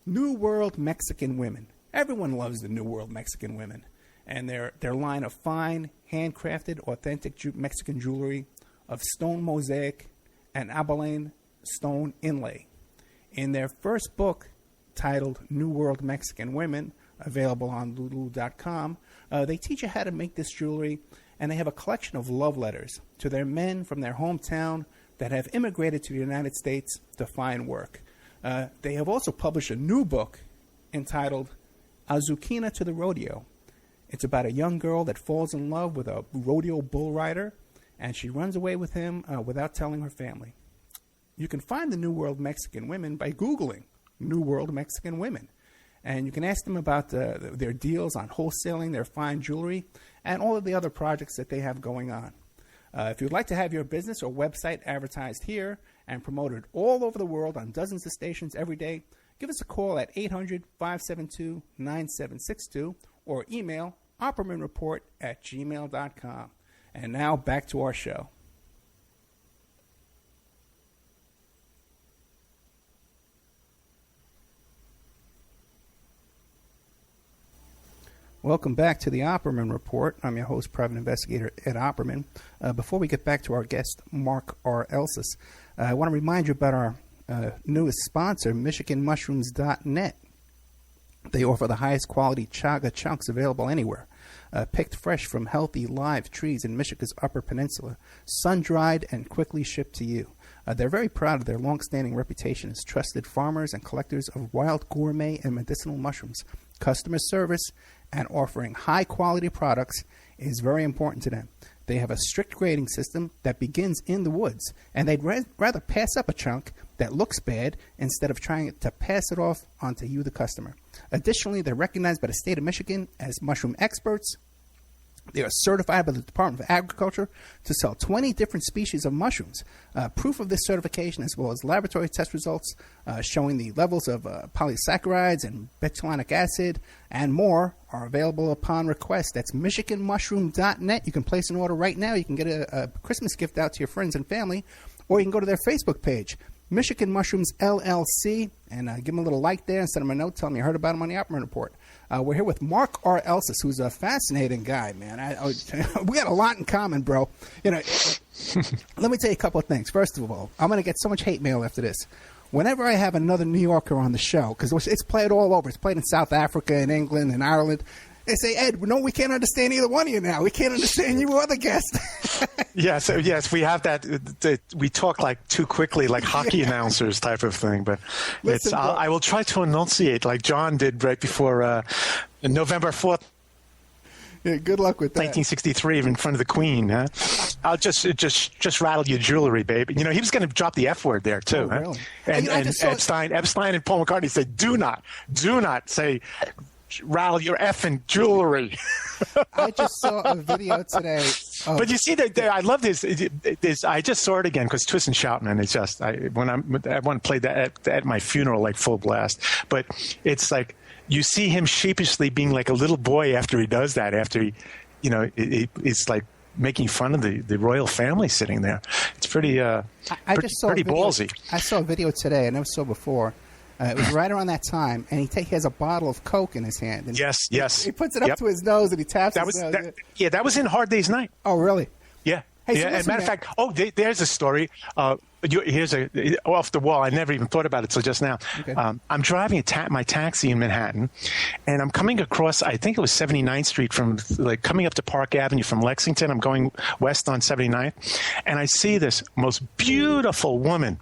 New World Mexican Women. Everyone loves the New World Mexican Women, and their line of fine, handcrafted, authentic Mexican jewelry of stone mosaic and abalone stone inlay. In their first book, titled New World Mexican Women, available on lulu.com, they teach you how to make this jewelry, and they have a collection of love letters to their men from their hometown that have immigrated to the United States to find work. They have also published a new book entitled Azuquina to the Rodeo. It's about a young girl that falls in love with a rodeo bull rider, and she runs away with him without telling her family. You can find the New World Mexican Women by Googling New World Mexican Women. And you can ask them about their deals on wholesaling their fine jewelry and all of the other projects that they have going on. If you'd like to have your business or website advertised here and promoted all over the world on dozens of stations every day, give us a call at 800-572-9762 or email oppermanreport@gmail.com. And now back to our show. Welcome back to the Opperman Report. I'm your host, Private Investigator Ed Opperman. Before we get back to our guest, Mark R. Elsis, I want to remind you about our newest sponsor, MichiganMushrooms.net. They offer the highest quality chaga chunks available anywhere, picked fresh from healthy live trees in Michigan's Upper Peninsula, sun-dried and quickly shipped to you. They're very proud of their long-standing reputation as trusted farmers and collectors of wild gourmet and medicinal mushrooms. Customer service and offering high-quality products is very important to them. They have a strict grading system that begins in the woods, and they'd rather pass up a chunk that looks bad instead of trying to pass it off onto you, the customer. Additionally, they're recognized by the state of Michigan as mushroom experts. They are certified by the Department of Agriculture to sell 20 different species of mushrooms. Proof of this certification, as well as laboratory test results showing the levels of polysaccharides and betulinic acid and more, are available upon request. That's MichiganMushroom.net. You can place an order right now. You can get a Christmas gift out to your friends and family, or you can go to their Facebook page, Michigan Mushrooms LLC, and give them a little like there and send them a note, tell them you heard about them on the Opperman Report. We're here with Mark R. Elsis, who's a fascinating guy, man. We got a lot in common, bro. You know, let me tell you a couple of things. First of all, I'm going to get so much hate mail after this. Whenever I have another New Yorker on the show, because it's played all over. It's played in South Africa and England and Ireland. They say, Ed, no, we can't understand either one of you now. We can't understand you or the guest. Yes, we have that. We talk like too quickly, like hockey announcers type of thing. But listen, I will try to enunciate like John did right before November 4th. Yeah, good luck with that. 1963, in front of the Queen. Huh? I'll just rattle your jewelry, babe. You know, he was going to drop the F word there too. Oh, really? And Epstein and Paul McCartney said, do not say rattle your effing jewelry. I just saw a video today. But you see, I love this. I just saw it again because Twist and Shout, man. It's just I want to play that at my funeral like full blast. But it's like you see him sheepishly being like a little boy after he does that. After he, it's like making fun of the royal family sitting there. It's pretty. Just saw pretty ballsy. I saw a video today. I never saw before. It was right around that time, and he has a bottle of Coke in his hand. And yes. He puts it up to his nose, and he taps his nose. That was in Hard Day's Night. Oh, really? Yeah. Hey, so as a matter of fact, there's a story. Here's off the wall. I never even thought about it till just now. Okay. I'm driving my taxi in Manhattan, and I'm coming across, I think it was 79th Street from coming up to Park Avenue from Lexington. I'm going west on 79th, and I see this most beautiful woman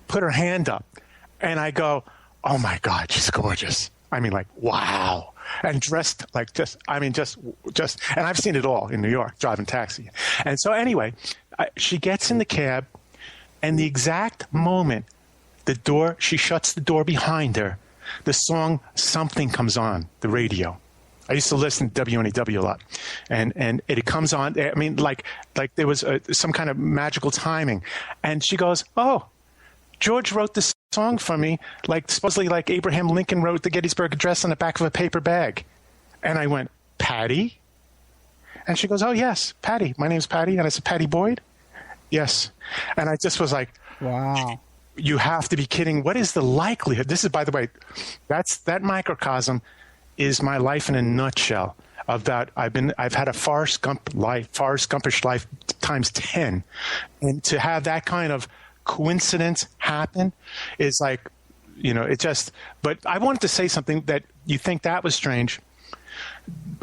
put her hand up. And I go, oh, my God, she's gorgeous. I mean, like, wow. And dressed like just, and I've seen it all in New York, driving taxi. And so she gets in the cab, and the exact moment she shuts the door behind her, the song Something comes on the radio. I used to listen to WNEW a lot. And it comes on, I mean, like there was some kind of magical timing. And she goes, oh, George wrote this song for me, supposedly like Abraham Lincoln wrote the Gettysburg Address on the back of a paper bag. And I went, Patty? And she goes, oh, yes, Patty. My name's Patty. And I said, Patty Boyd? Yes. And I just was like, wow. You have to be kidding. What is the likelihood? This is, by the way, that microcosm is my life in a nutshell. I've had a Forrest Gumpish life times 10. And to have that kind of coincidence happen is like, it just, but I wanted to say something that you think that was strange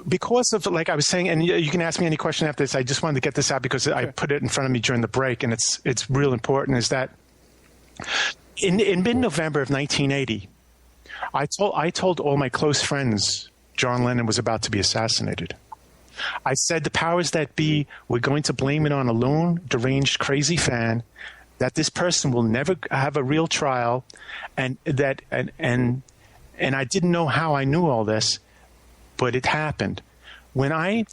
because of, like I was saying, and you can ask me any question after this. I just wanted to get this out because I put it in front of me during the break, and it's real important, is that in mid-November of 1980, I told all my close friends John Lennon was about to be assassinated. I said the powers that be were going to blame it on a lone, deranged, crazy fan, that this person will never have a real trial, and I didn't know how I knew all this, but it happened. When I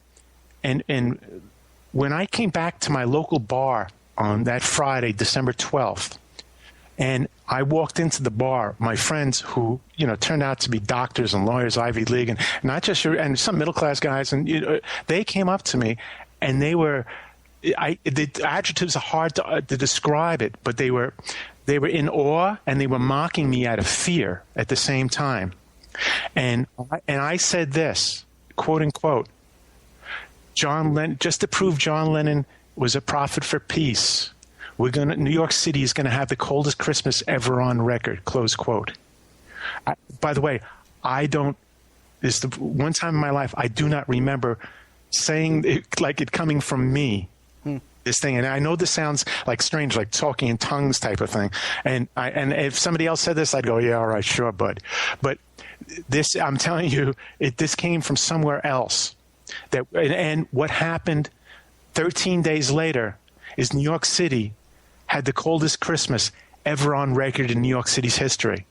came back to my local bar on that Friday, December 12th, and I walked into the bar, my friends who, turned out to be doctors and lawyers, Ivy League, and not just and some middle class guys, and they came up to me, and they were. The adjectives are hard to describe it, but they were in awe, and they were mocking me out of fear at the same time. And I said this, quote unquote, John Lennon, just to prove John Lennon was a prophet for peace, New York City is going to have the coldest Christmas ever on record, close quote. By the way, this is the one time in my life I do not remember saying it, like it coming from me. This thing, and I know this sounds like strange, like talking in tongues type of thing. And if somebody else said this, I'd go, yeah, all right, sure, bud. But this, I'm telling you, this came from somewhere else. And what happened 13 days later is New York City had the coldest Christmas ever on record in New York City's history.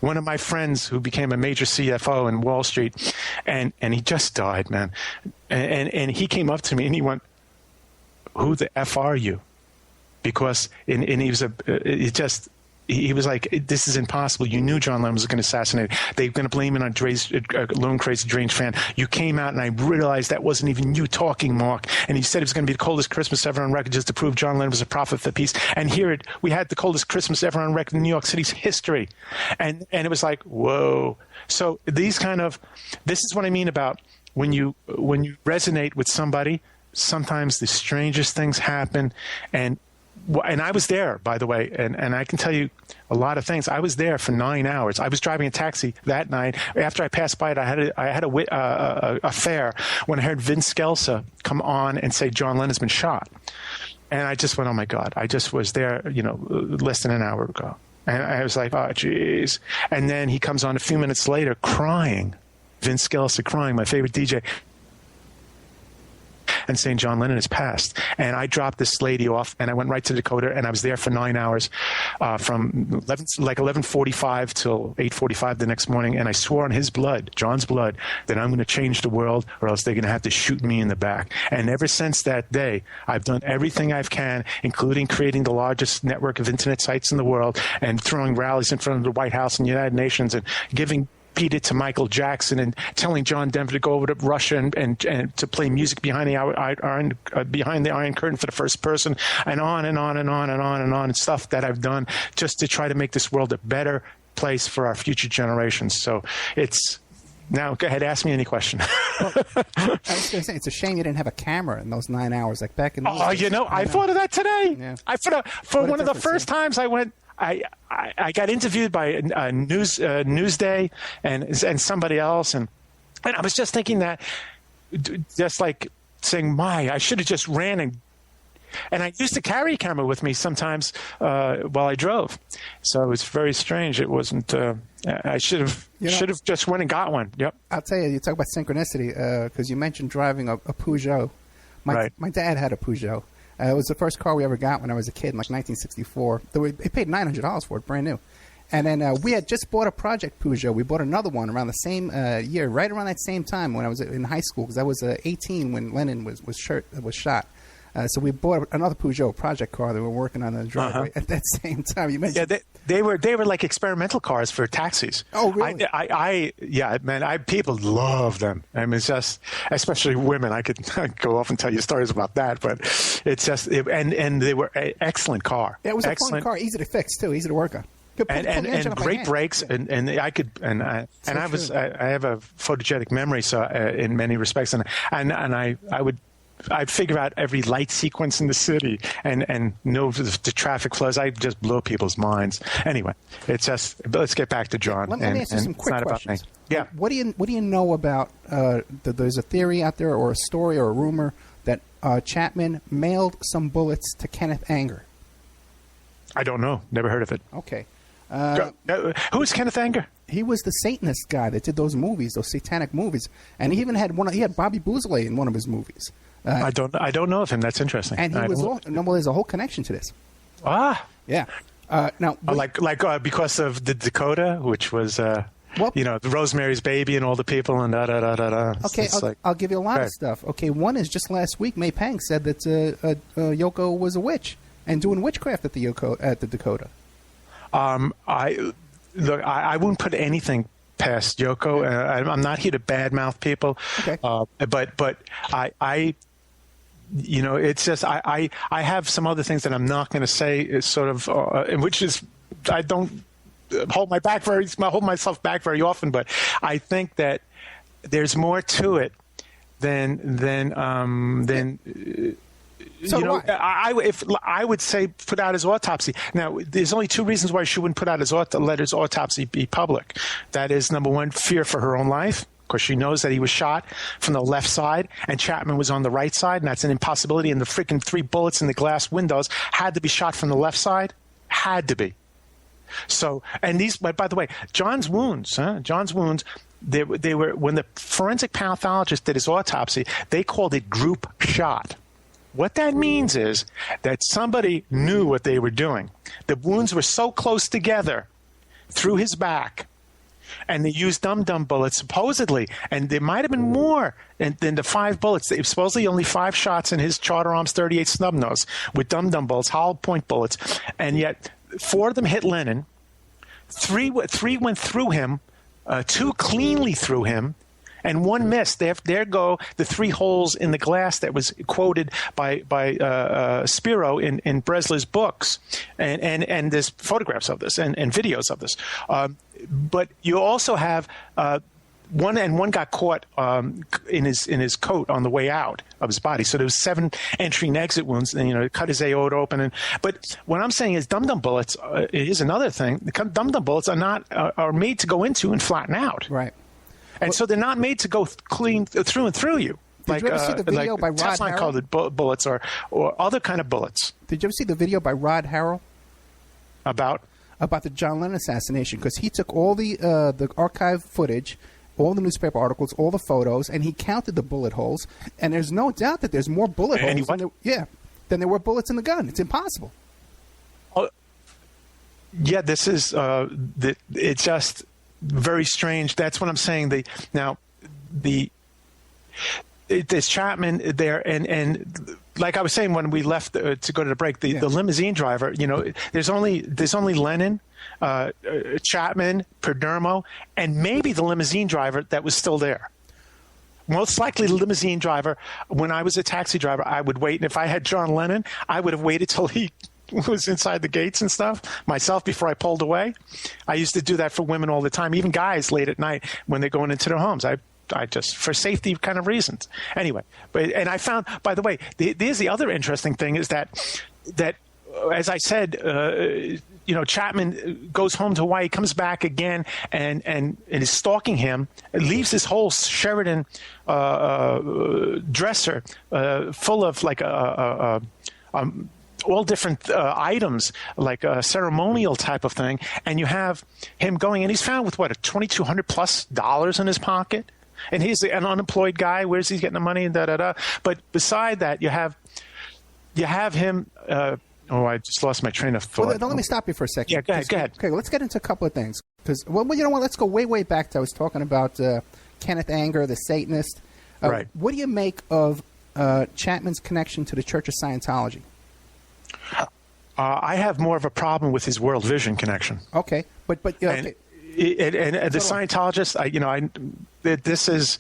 One of my friends who became a major CFO in Wall Street, and he just died, man. And he came up to me and he went, who the F are you? Because he was like, this is impossible. You knew John Lennon was going to assassinate. They're going to blame it on lone crazy deranged fan. You came out, and I realized that wasn't even you talking, Mark. And he said it was going to be the coldest Christmas ever on record just to prove John Lennon was a prophet for peace. And we had the coldest Christmas ever on record in New York City's history. And it was like, whoa. So this is what I mean about when you resonate with somebody, sometimes the strangest things happen. And I was there, by the way, and I can tell you a lot of things. I was there for 9 hours. I was driving a taxi that night. After I passed by it, I had a fare when I heard Vince Scelsa come on and say John Lennon's been shot. And I just went, oh, my God. I just was there, less than an hour ago. And I was like, oh, geez. And then he comes on a few minutes later crying, Vince Scelsa crying, my favorite DJ. and saying John Lennon has passed. And I dropped this lady off, and I went right to Dakota, and I was there for 9 hours, from 11:45 till 8:45 the next morning. And I swore on his blood, John's blood, that I'm going to change the world, or else they're going to have to shoot me in the back. And ever since that day, I've done everything I can, including creating the largest network of internet sites in the world, and throwing rallies in front of the White House and the United Nations, and giving it to Michael Jackson, and telling John Denver to go over to Russia and to play music behind the Iron Curtain for the first person, and on and on and on and on and on, and stuff that I've done just to try to make this world a better place for our future generations. So it's now, go ahead, ask me any question. Well, I was going to say, it's a shame you didn't have a camera in those 9 hours, like back in the days. I thought of that today. Yeah. For one of the first times I went, I got interviewed by Newsday and somebody else, and I was just thinking that, just like saying, I should have just ran and I used to carry a camera with me sometimes while I drove, so it was very strange. It wasn't. I should have just went and got one. Yep. I'll tell you. You talk about synchronicity because you mentioned driving a Peugeot. My dad had a Peugeot. It was the first car we ever got when I was a kid, in like 1964. It paid $900 for it, brand new. And then we had just bought a Project Peugeot. We bought another one around the same year, right around that same time when I was in high school, because I was 18 when Lennon was shot. So we bought another Peugeot project car that we were working on in the driveway at that same time. You mentioned, yeah, they were like experimental cars for taxis. Oh, really? People love them. I mean, it's just, especially women. I could go off and tell you stories about that, but it's just, and they were an excellent car. Yeah, it was a fun car, easy to fix too, easy to work on. And great brakes, and I have a photogenic memory, so in many respects, and I'd figure out every light sequence in the city and know the traffic flows. I just blow people's minds. Anyway, it's just, let's get back to John. Let me ask you some quick questions. Yeah. What do you know about? There's a theory out there, or a story, or a rumor that Chapman mailed some bullets to Kenneth Anger. I don't know. Never heard of it. Okay. Who's Kenneth Anger? He was the Satanist guy that did those movies, those satanic movies, and he even had he had Bobby Boozley in one of his movies. I don't know of him. That's interesting. And he there's a whole connection to this. Yeah. Now, because of the Dakota, which was the Rosemary's Baby and all the people and da da da da da. Okay, I'll give you a lot of stuff. Okay, one is just last week, May Pang said that Yoko was a witch and doing witchcraft at the Dakota. I wouldn't put anything past Yoko. I'm not here to badmouth people. Okay. But I it's just I have some other things that I'm not going to say. Is sort of, which is I don't hold myself back very often. But I think that there's more to it than. So I would say put out his autopsy. Now, there's only two reasons why she wouldn't put out let his autopsy be public. That is, number one, fear for her own life, because she knows that he was shot from the left side and Chapman was on the right side, and that's an impossibility. And the freaking 3 bullets in the glass windows had to be shot from the left side. Had to be. So, and these, by the way, John's wounds, they were, when the forensic pathologist did his autopsy, they called it group shot. What that means is that somebody knew what they were doing. The wounds were so close together through his back, and they used dum-dum bullets, supposedly, and there might have been more than the 5 bullets. They supposedly only 5 shots in his Charter Arms 38 snub nose with dum-dum bullets, hollow point bullets, and yet 4 of them hit Lennon, 3 went through him, 2 cleanly through him, and 1 missed. There go the 3 holes in the glass that was quoted by Spiro in Bresler's books, and there's photographs of this and videos of this. But you also have one got caught in his coat on the way out of his body. So there was 7 entry and exit wounds, and cut his aorta open. But what I'm saying is, dum-dum bullets is another thing. Dum-dum bullets are made to go into and flatten out. Right. And so they're not made to go clean through and through you. Did you ever see the video by Rod Harrell? Teflon-coated bullets or other kind of bullets. Did you ever see the video by Rod Harrell? About the John Lennon assassination? Because he took all the archive footage all the newspaper articles, all the photos, and he counted the bullet holes. And there's no doubt that there's more bullet holes than there were bullets in the gun. It's impossible. Yeah, this is it's just very strange. That's what I'm saying. There's Chapman there, and like I was saying when we left to go to the break, the limousine driver. There's only Lennon, Chapman, Perdermo, and maybe the limousine driver that was still there. Most likely the limousine driver. When I was a taxi driver, I would wait, and if I had John Lennon, I would have waited till he was inside the gates and stuff myself before I pulled away. I used to do that for women all the time, even guys late at night when they're going into their homes. I just, for safety kind of reasons. Anyway, and I found, by the way, there's the other interesting thing is that as I said, Chapman goes home to Hawaii, comes back again, and is stalking him, leaves his whole Sheridan dresser full of like all different items, like a ceremonial type of thing, and you have him going, and he's found with what, $2,200+ in his pocket, and he's an unemployed guy. Where's he getting the money? But beside that, you have him. I just lost my train of thought. Well, let me stop you for a second. Yeah, go ahead. Okay, let's get into a couple of things. Because, you know what? Let's go way back to, I was talking about Kenneth Anger, the Satanist. Right. What do you make of Chapman's connection to the Church of Scientology? I have more of a problem with his World Vision connection. Okay, but okay. And the Scientologist, this is.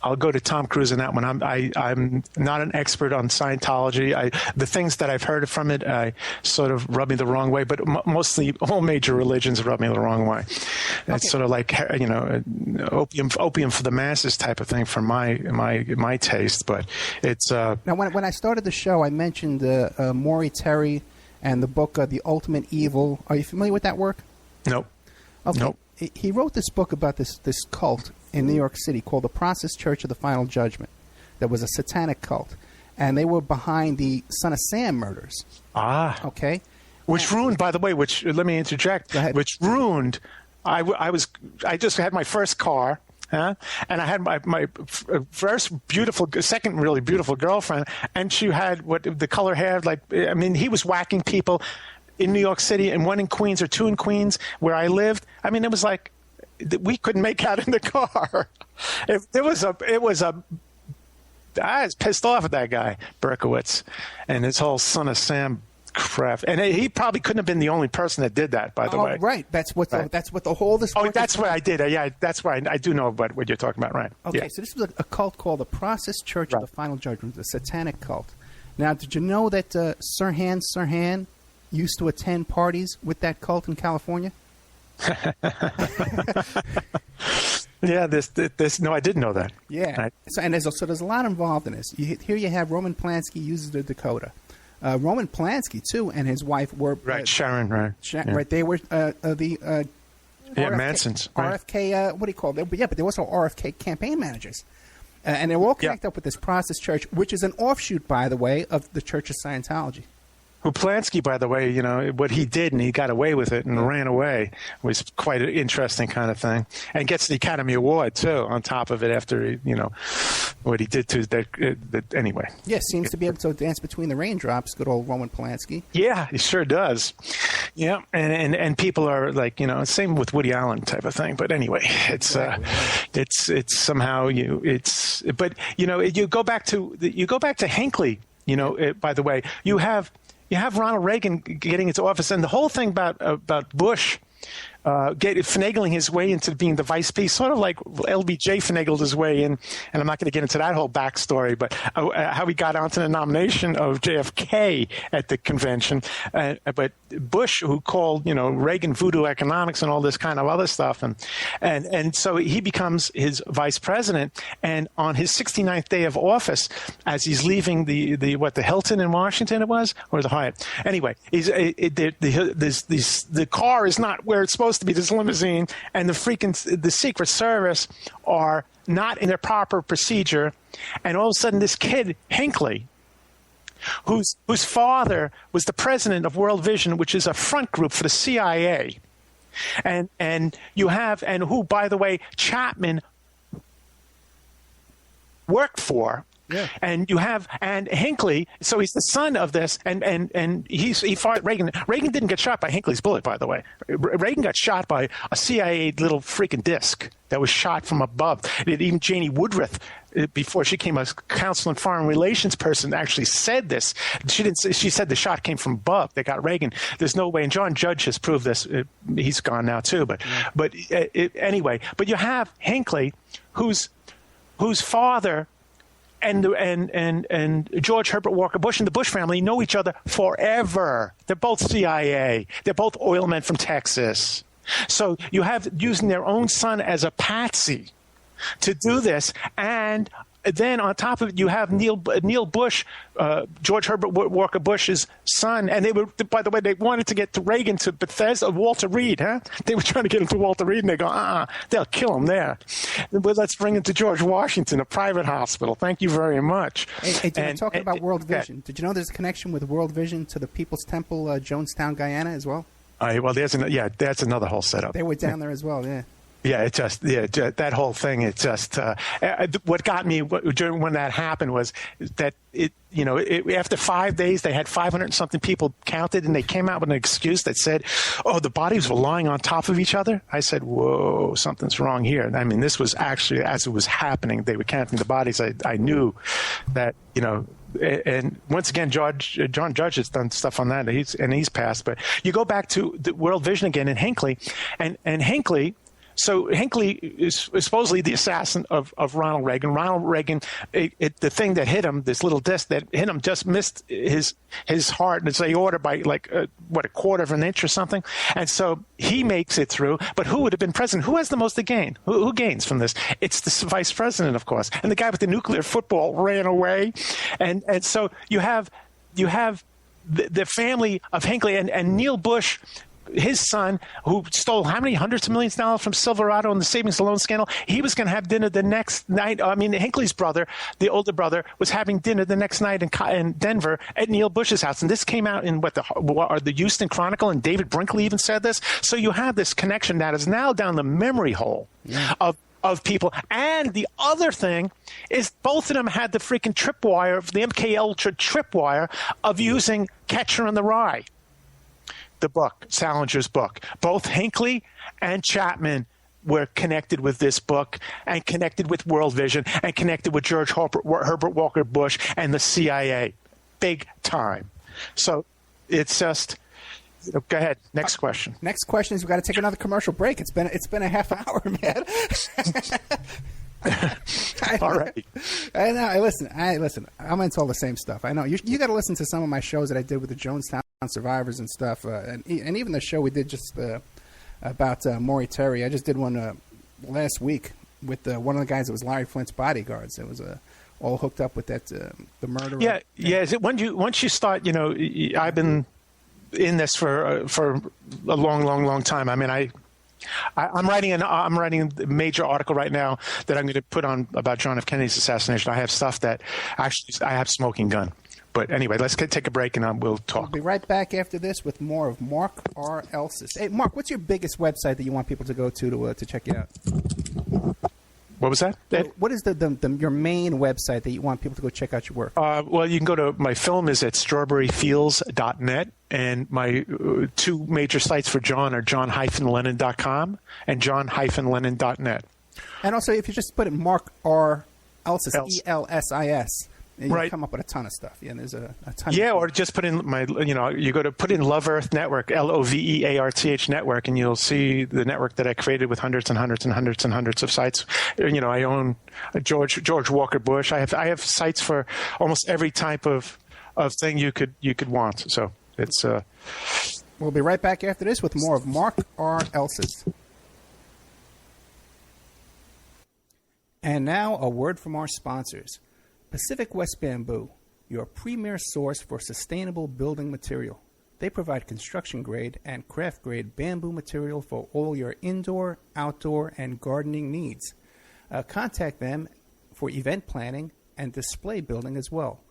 I'll go to Tom Cruise in that one. I'm not an expert on Scientology. The things that I've heard from it sort of rub me the wrong way, but mostly all major religions rub me the wrong way. It's sort of like opium for the masses type of thing for my taste. But it's now when I started the show, I mentioned Maury Terry and the book The Ultimate Evil. Are you familiar with that work? Nope. Okay. Nope. He wrote this book about this cult in New York City called the Process Church of the Final Judgment. That was a satanic cult, and they were behind the Son of Sam murders. Okay. Which ruined, by the way. Which let me interject. Go ahead. Which ruined. I just had my first car. And I had my first second really beautiful girlfriend, and she had the color hair. He was whacking people in New York City, and one in Queens or two in Queens where I lived. I mean, it was like we couldn't make out in the car. I was pissed off at that guy, Berkowitz, and his whole Son of Sam crap. And he probably couldn't have been the only person that did that, by the way. Right. That's what the whole this. That's what I did. Yeah, that's why I do know about what you're talking about. Right. Okay. Yeah. So this was a cult called the Process Church of the Final Judgment, the satanic cult. Now, did you know that Sirhan used to attend parties with that cult in California? Yeah, no, I didn't know that. Yeah. Right. So there's a lot involved in this. Here you have Roman Polanski uses the Dakota. Roman Polanski too, and his wife were Sharon, right? Right. They were the RFK, Mansons. Right. RFK. What do you call them? But they were also RFK campaign managers. And they're all connected up with this Process Church, which is an offshoot, by the way, of the Church of Scientology. Who Polanski, by the way, what he did and he got away with it and ran away was quite an interesting kind of thing, and gets the Academy Award too on top of it after what he did to that. Anyway, seems to be able to dance between the raindrops. Good old Roman Polanski. Yeah, he sure does. Yeah, and people are like same with Woody Allen type of thing. But anyway, it's somehow you go back to Hinckley. By the way, you have Ronald Reagan getting into office, and the whole thing about Bush finagling his way into being the vice president, sort of like LBJ finagled his way in. And I'm not going to get into that whole backstory, but how he got onto the nomination of JFK at the convention. But Bush, who called Reagan voodoo economics and all this kind of other stuff, and so he becomes his vice president. And on his 69th day of office, as he's leaving the Hilton in Washington, it was, or the Hyatt. Anyway, the car is not where it's supposed to be, this limousine, and the Secret Service are not in their proper procedure, and all of a sudden this kid Hinckley, whose father was the president of World Vision, which is a front group for the CIA, And you have, and who, by the way, Chapman worked for. Yeah. And you have, and Hinckley, so he's the son of this, and he fought Reagan. Reagan didn't get shot by Hinckley's bullet, by the way. Reagan got shot by a CIA little freaking disc that was shot from above. Even Janie Woodruff, before she became a counsel and foreign relations person, actually said this. She said the shot came from above. They got Reagan. There's no way, and John Judge has proved this. He's gone now too, but anyway. But you have Hinckley, whose father and George Herbert Walker Bush and the Bush family know each other forever. They're both CIA. They're both oil men from Texas. So you have using their own son as a patsy to do this, and then on top of it, you have Neil Bush, George Herbert Walker Bush's son, and they were, by the way, they wanted to get to Reagan to Bethesda, Walter Reed, huh? They were trying to get him to Walter Reed, and they go, they'll kill him there. But let's bring him to George Washington, a private hospital. Thank you very much. Hey, talking about World Vision, did you know there's a connection with World Vision to the People's Temple, Jonestown, Guyana, as well? Well, that's another whole setup. They were down there as well, yeah. Yeah, that whole thing. It just what got me when that happened was that after 5 days they had 500 and something people counted, and they came out with an excuse that said, "Oh, the bodies were lying on top of each other." I said, "Whoa, something's wrong here." I mean, this was actually as it was happening. They were counting the bodies. I knew that And once again, John Judge has done stuff on that. He's passed. But you go back to the World Vision again and Hinckley, and Hinckley. So Hinckley is supposedly the assassin of Ronald Reagan. Ronald Reagan, the thing that hit him, this little disc that hit him, just missed his heart and his aorta by a quarter of an inch or something. And so he makes it through. But who would have been president? Who has the most to gain? Who gains from this? It's the vice president, of course. And the guy with the nuclear football ran away. And so you have the family of Hinckley and Neil Bush, his son, who stole how many hundreds of millions of dollars from Silverado in the savings and loan scandal, he was going to have dinner the next night. I mean, Hinckley's brother, the older brother, was having dinner the next night in Denver at Neil Bush's house. And this came out in the Houston Chronicle, and David Brinkley even said this. So you have this connection that is now down the memory hole of people. And the other thing is both of them had the freaking tripwire, the MK Ultra tripwire of using Catcher in the Rye. The book, Salinger's book. Both Hinckley and Chapman were connected with this book and connected with World Vision and connected with George Herbert Walker Bush and the CIA. Big time. So it's just... Go ahead. Next question. Next question is we've got to take another commercial break. It's been a half hour, man. All right. I know. Listen. I'm into all the same stuff. I know you got to listen to some of my shows that I did with the Jonestown survivors and stuff, and even the show we did just about Maury Terry. I just did one last week with one of the guys that was Larry Flint's bodyguards. It was all hooked up with that the murderer. Yeah. Is it once you start? I've been in this for a long time. I mean, I'm writing a major article right now that I'm going to put on about John F. Kennedy's assassination. I have stuff that actually I have smoking gun. But anyway, let's take a break and we'll talk. We'll be right back after this with more of Mark R. Elsis. Hey, Mark, what's your biggest website that you want people to go to check you out? What was that? What is your main website that you want people to go check out your work? Well, you can go to my film is at strawberryfields.net, and my two major sites for John are john-lennon.com and john-lennon.net. And also, if you just put it Mark R. Elsis, Elsis, you come up with a ton of stuff. Yeah, and there's a ton. Yeah, or just put in you go to put in Love Earth Network, LOVEARTH Network, and you'll see the network that I created with hundreds and hundreds and hundreds and hundreds of sites. I own George Walker Bush. I have sites for almost every type of thing you could want. So it's. We'll be right back after this with more of Mark R. Elsis. And now a word from our sponsors. Pacific West Bamboo, your premier source for sustainable building material. They provide construction-grade and craft-grade bamboo material for all your indoor, outdoor, and gardening needs. Contact them for event planning and display building as well.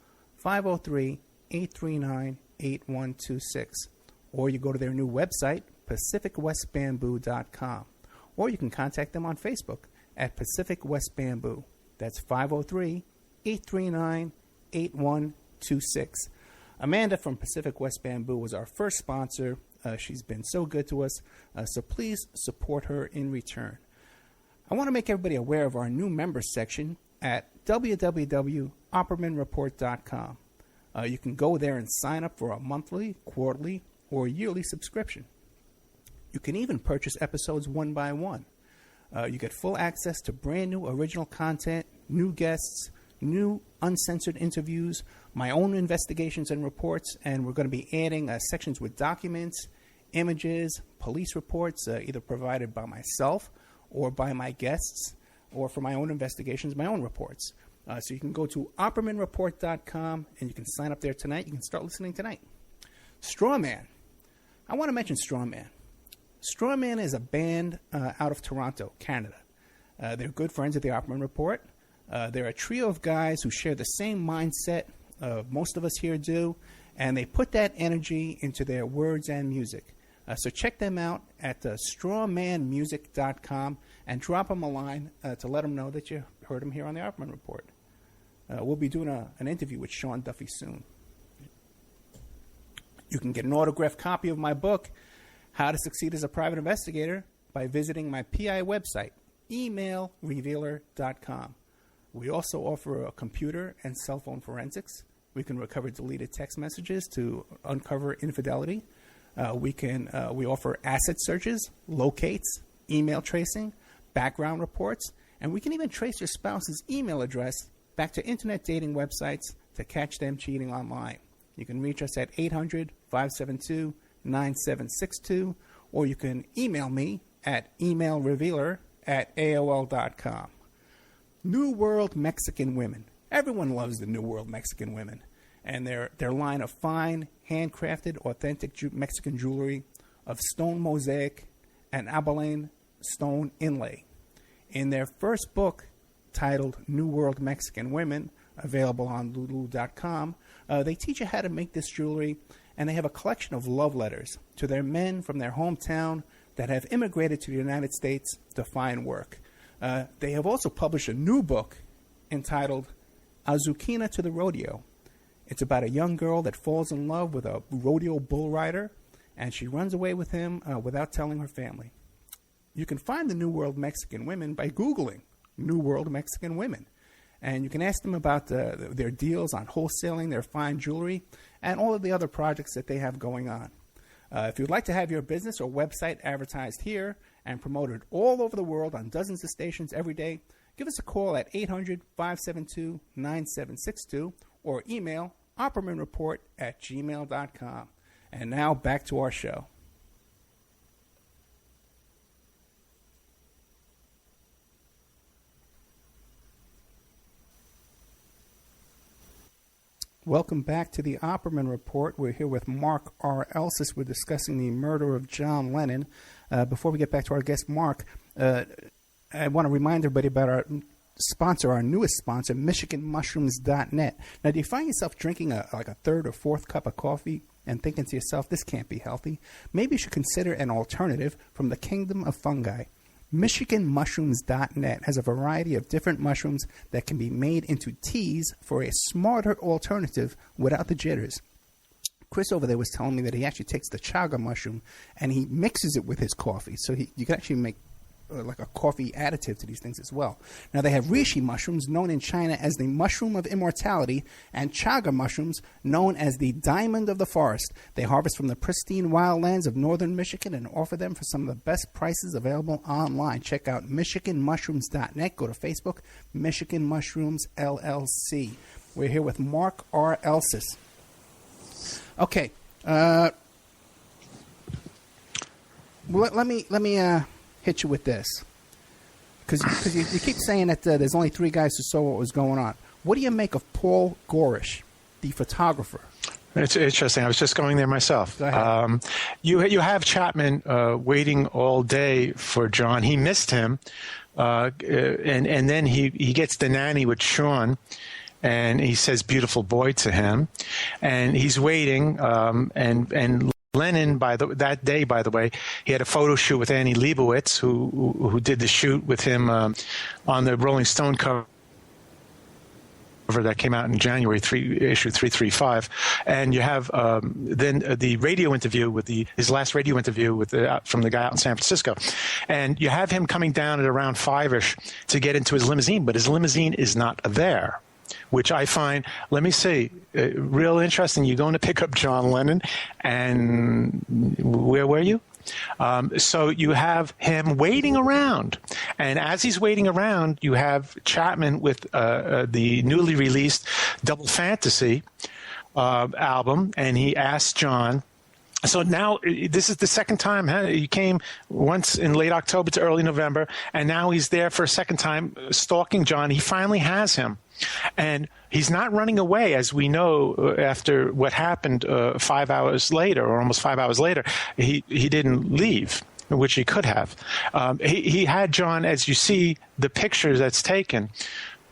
503-839-8126. Or you go to their new website, pacificwestbamboo.com. Or you can contact them on Facebook at Pacific West Bamboo. That's 503-839-8126. Amanda from Pacific West Bamboo was our first sponsor. She's been so good to us, so please support her in return. I want to make everybody aware of our new members section at www.oppermanreport.com. You can go there and sign up for a monthly, quarterly, or yearly subscription. You can even purchase episodes one by one. You get full access to brand new original content, new guests, new uncensored interviews, my own investigations and reports, and we're going to be adding sections with documents, images, police reports, either provided by myself or by my guests, or for my own investigations, my own reports. So you can go to oppermanreport.com and you can sign up there tonight. You can start listening tonight. Strawman. I want to mention Strawman. Strawman is a band out of Toronto, Canada. They're good friends of the Opperman Report. They're a trio of guys who share the same mindset most of us here do, and they put that energy into their words and music. So check them out at strawmanmusic.com and drop them a line to let them know that you heard them here on the Opperman Report. We'll be doing an interview with Sean Duffy soon. You can get an autographed copy of my book, How to Succeed as a Private Investigator, by visiting my PI website, emailrevealer.com. We also offer a computer and cell phone forensics. We can recover deleted text messages to uncover infidelity. We offer asset searches, locates, email tracing, background reports, and we can even trace your spouse's email address back to internet dating websites to catch them cheating online. You can reach us at 800-572-9762, or you can email me at emailrevealer@aol.com. New World Mexican Women. Everyone loves the New World Mexican Women, and their line of fine, handcrafted, authentic Mexican jewelry of stone mosaic and abalone stone inlay. In their first book, titled New World Mexican Women, available on lulu.com, they teach you how to make this jewelry, and they have a collection of love letters to their men from their hometown that have immigrated to the United States to find work. They have also published a new book entitled Azuquina to the Rodeo. It's about a young girl that falls in love with a rodeo bull rider, and she runs away with him without telling her family. You can find the New World Mexican Women by Googling New World Mexican Women. And you can ask them about their deals on wholesaling their fine jewelry and all of the other projects that they have going on. If you'd like to have your business or website advertised here and promoted all over the world on dozens of stations every day, give us a call at 800-572-9762 or email oppermanreport@gmail.com. And now back to our show. Welcome back to the Opperman Report. We're here with Mark R. Elsis. We're discussing the murder of John Lennon. Before we get back to our guest, Mark, I want to remind everybody about our sponsor, our newest sponsor, MichiganMushrooms.net. Now, do you find yourself drinking like a third or fourth cup of coffee and thinking to yourself, this can't be healthy? Maybe you should consider an alternative from the kingdom of fungi. MichiganMushrooms.net has a variety of different mushrooms that can be made into teas for a smarter alternative without the jitters. Chris over there was telling me that he actually takes the chaga mushroom and he mixes it with his coffee. So you can actually make like a coffee additive to these things as well. Now, they have reishi mushrooms, known in China as the mushroom of immortality, and chaga mushrooms, known as the diamond of the forest. They harvest from the pristine wildlands of northern Michigan and offer them for some of the best prices available online. Check out MichiganMushrooms.net. Go to Facebook, Michigan Mushrooms LLC. We're here with Mark R. Elsis. Okay. Let me hit you with this, because you keep saying that there's only three guys who saw what was going on. What do you make of Paul Gorish, the photographer? It's interesting. I was just going there myself. Go ahead. You have Chapman waiting all day for John. He missed him, and then he gets the nanny with Sean, and he says "beautiful boy" to him, and he's waiting, and Lennon, that day, by the way, he had a photo shoot with Annie Leibovitz, who did the shoot with him on the Rolling Stone cover that came out in January, issue 335, and you have then the radio interview with his last radio interview with from the guy out in San Francisco, and you have him coming down at around 5-ish to get into his limousine, but his limousine is not there, which I find, let me see, real interesting. You're going to pick up John Lennon, and where were you? So you have him waiting around, and as he's waiting around, you have Chapman with the newly released Double Fantasy album, and he asked John. So now this is the second time. He came once in late October to early November, and now he's there for a second time stalking John. He finally has him. And he's not running away, as we know after what happened 5 hours later, or almost 5 hours later. He didn't leave, which he could have. He had John, as you see the picture that's taken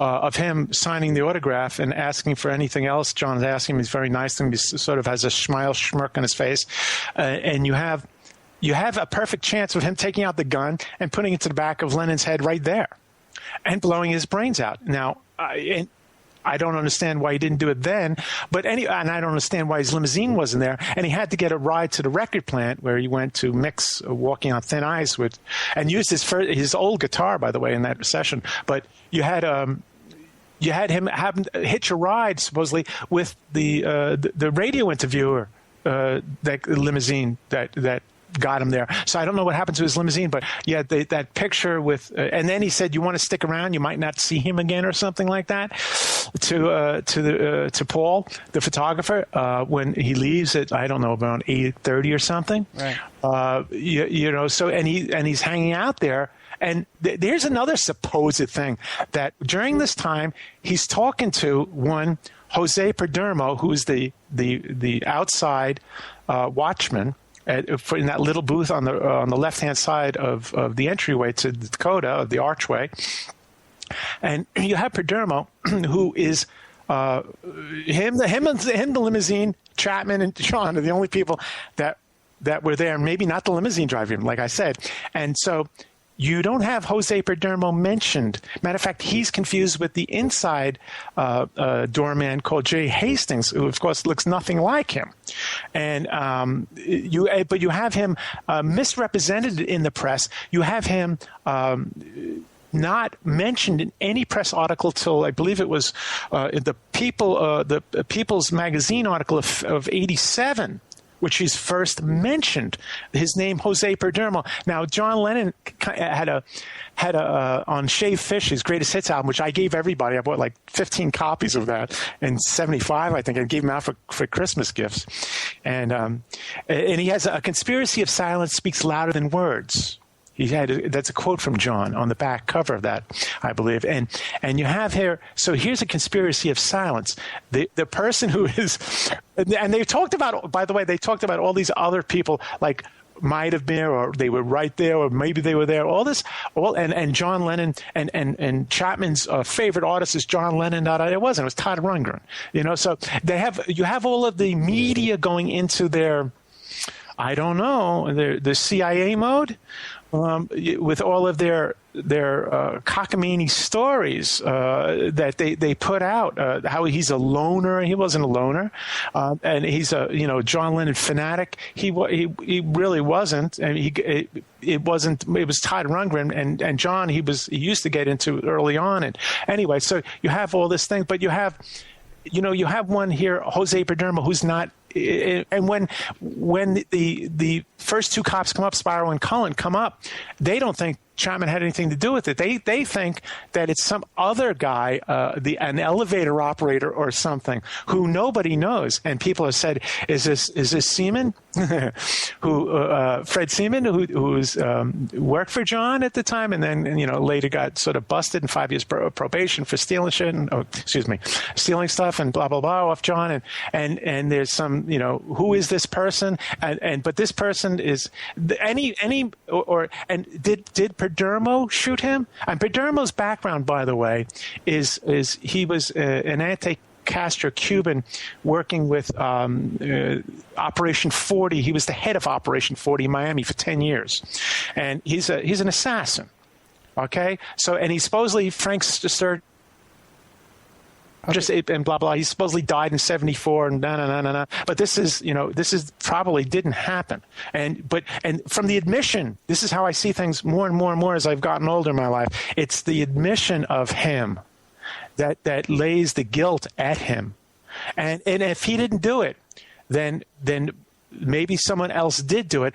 of him signing the autograph and asking for anything else. John's asking him. He's very nice to him. He sort of has a smile, smirk on his face. And you have a perfect chance of him taking out the gun and putting it to the back of Lennon's head right there and blowing his brains out. Now, I don't understand why he didn't do it then, and I don't understand why his limousine wasn't there. And he had to get a ride to the record plant where he went to mix Walking on Thin Ice and used his old guitar, by the way, in that session. But you had him hitch a ride supposedly with the radio interviewer, that limousine that got him there. So I don't know what happened to his limousine, but yeah, that picture with, and then he said, "You want to stick around? You might not see him again," or something like that, to Paul, the photographer, when he leaves at, I don't know, around 8:30 or something. Right. So and he's hanging out there. And there's another supposed thing that during this time he's talking to one Jose Perdermo, who's the outside watchman. In that little booth on the left-hand side of the entryway to the Dakota, of the archway. And you have Perdermo, who is him, the limousine, Chapman and John are the only people that were there, maybe not the limousine driver, like I said. And so you don't have Jose Perdermo mentioned. Matter of fact, he's confused with the inside doorman called Jay Hastings, who, of course, looks nothing like him. And but you have him misrepresented in the press. You have him not mentioned in any press article till, I believe it was in the People's Magazine article of 87. Which he's first mentioned, his name Jose Perdermo. Now, John Lennon had a on Shave Fish, his greatest hits album, which I gave everybody. I bought like 15 copies of that in '75, I think, and gave them out for Christmas gifts. And he has a conspiracy of silence speaks louder than words. That's a quote from John on the back cover of that, I believe. And you have here, so here's a conspiracy of silence. The person who is, and they've talked about, by the way, they talked about all these other people, like might have been, or they were right there, or maybe they were there. And John Lennon and Chapman's favorite artist is John Lennon. It wasn't. It was Todd Rundgren. So you have all of the media going into their, I don't know, the CIA mode. With all of their cockamamie stories that they put out, how he's a loner. He wasn't a loner, and he's a John Lennon fanatic. He really wasn't. And it wasn't. It was Todd Rundgren and John. He used to get into early on. And anyway, so you have all this thing, but you have one here, Jose Perdermo, who's not. And when the first two cops come up, Spiro and Cullen come up, they don't think Chapman had anything to do with it. They think that it's some other guy, an elevator operator or something, who nobody knows. And people have said, "Is this Seaman, Fred Seaman, who's worked for John at the time, and then later got sort of busted in 5 years probation for stealing shit, stealing stuff and blah blah blah off John, and there's some who is this person, but this person is did Perdermo shoot him? And Perdermo's background, by the way, is he was an Castro Cuban working with Operation 40. He was the head of Operation 40 in Miami for 10 years. And he's an assassin. Okay? So, and he supposedly, Frank Sturgis, just and blah blah. He supposedly died in '74 and na. But this is probably didn't happen. And from the admission, this is how I see things more and more and more as I've gotten older in my life. It's the admission of him that lays the guilt at him. And if he didn't do it, then maybe someone else did do it.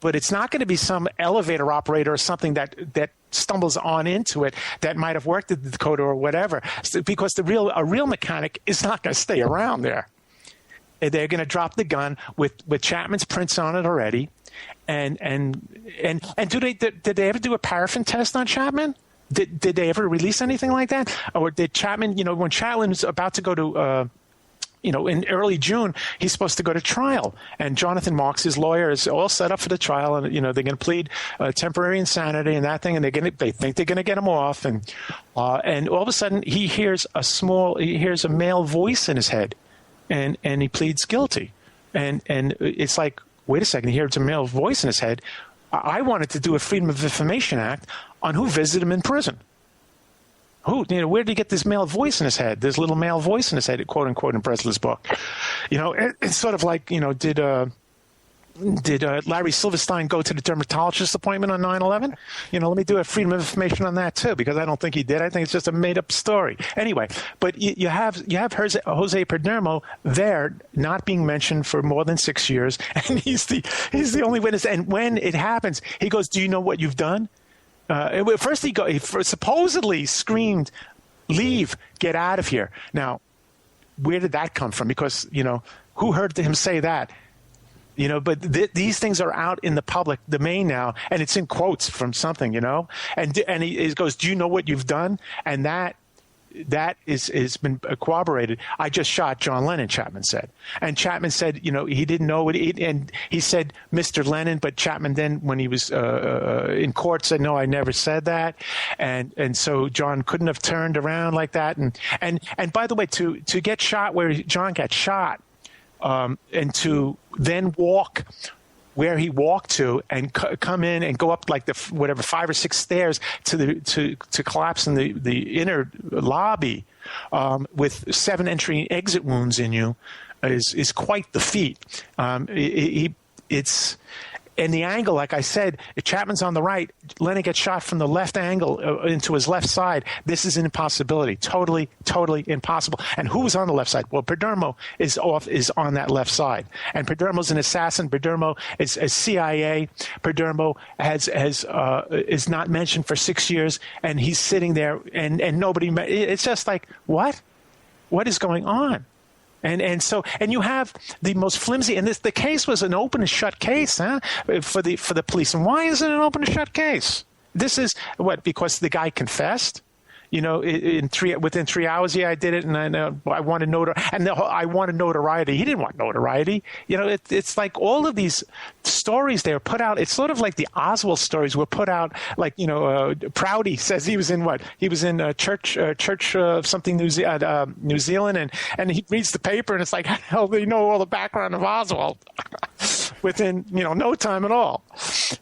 But it's not going to be some elevator operator or something that stumbles on into it that might have worked at the Dakota or whatever, because a real mechanic is not going to stay around there. They're going to drop the gun with Chapman's prints on it already, and did they ever do a paraffin test on Chapman? Did they ever release anything like that? Or did Chapman, when Chapman was about to go to in early June, he's supposed to go to trial. And Jonathan Marks, his lawyer, is all set up for the trial. And, they're going to plead temporary insanity and that thing. And they think they're going to get him off. And all of a sudden, he hears a male voice in his head. And he pleads guilty. And it's like, wait a second, he hears a male voice in his head. I wanted to do a Freedom of Information Act on who visited him in prison. Where did he get this male voice in his head? This little male voice in his head, quote unquote, in Breslau's book. It's sort of like, did Larry Silverstein go to the dermatologist appointment on 9/11? Let me do a Freedom of Information on that too, because I don't think he did. I think it's just a made up story. Anyway, but you have Jose Perdermo there not being mentioned for more than 6 years, and he's the only witness. And when it happens, he goes, "Do you know what you've done?" First, he supposedly screamed, "Leave, get out of here." Now, where did that come from? Because, who heard him say that? But these things are out in the public domain now, and it's in quotes from something, And he goes, "Do you know what you've done?" And that has been corroborated. "I just shot John Lennon," Chapman said. And Chapman said, he didn't know it. And he said, "Mr. Lennon," but Chapman then, when he was in court, said, "No, I never said that." And so John couldn't have turned around like that. And by the way, to get shot where John got shot, and to then walk where he walked to and come in and go up like the 5 or 6 stairs to collapse in the inner lobby with 7 entry and exit wounds in you is quite the feat. And the angle, like I said, if Chapman's on the right, Lennon gets shot from the left angle into his left side. This is an impossibility. Totally, totally impossible. And who was on the left side? Well, Perdermo is on that left side. And Perdermo's an assassin. Perdermo is CIA. Perdermo is not mentioned for 6 years, and he's sitting there, and nobody. It's just like, what? What is going on? And so you have the most flimsy, and the case was an open and shut case, for the police. And why is it an open and shut case? This is because the guy confessed. Within 3 hours, I did it, and I wanted I wanted notoriety. He didn't want notoriety. It's like all of these stories they were put out. It's sort of like the Oswald stories were put out. Like Prouty says he was in He was in church of something New Zealand, and he reads the paper, and it's like, hell, they know all the background of Oswald within no time at all.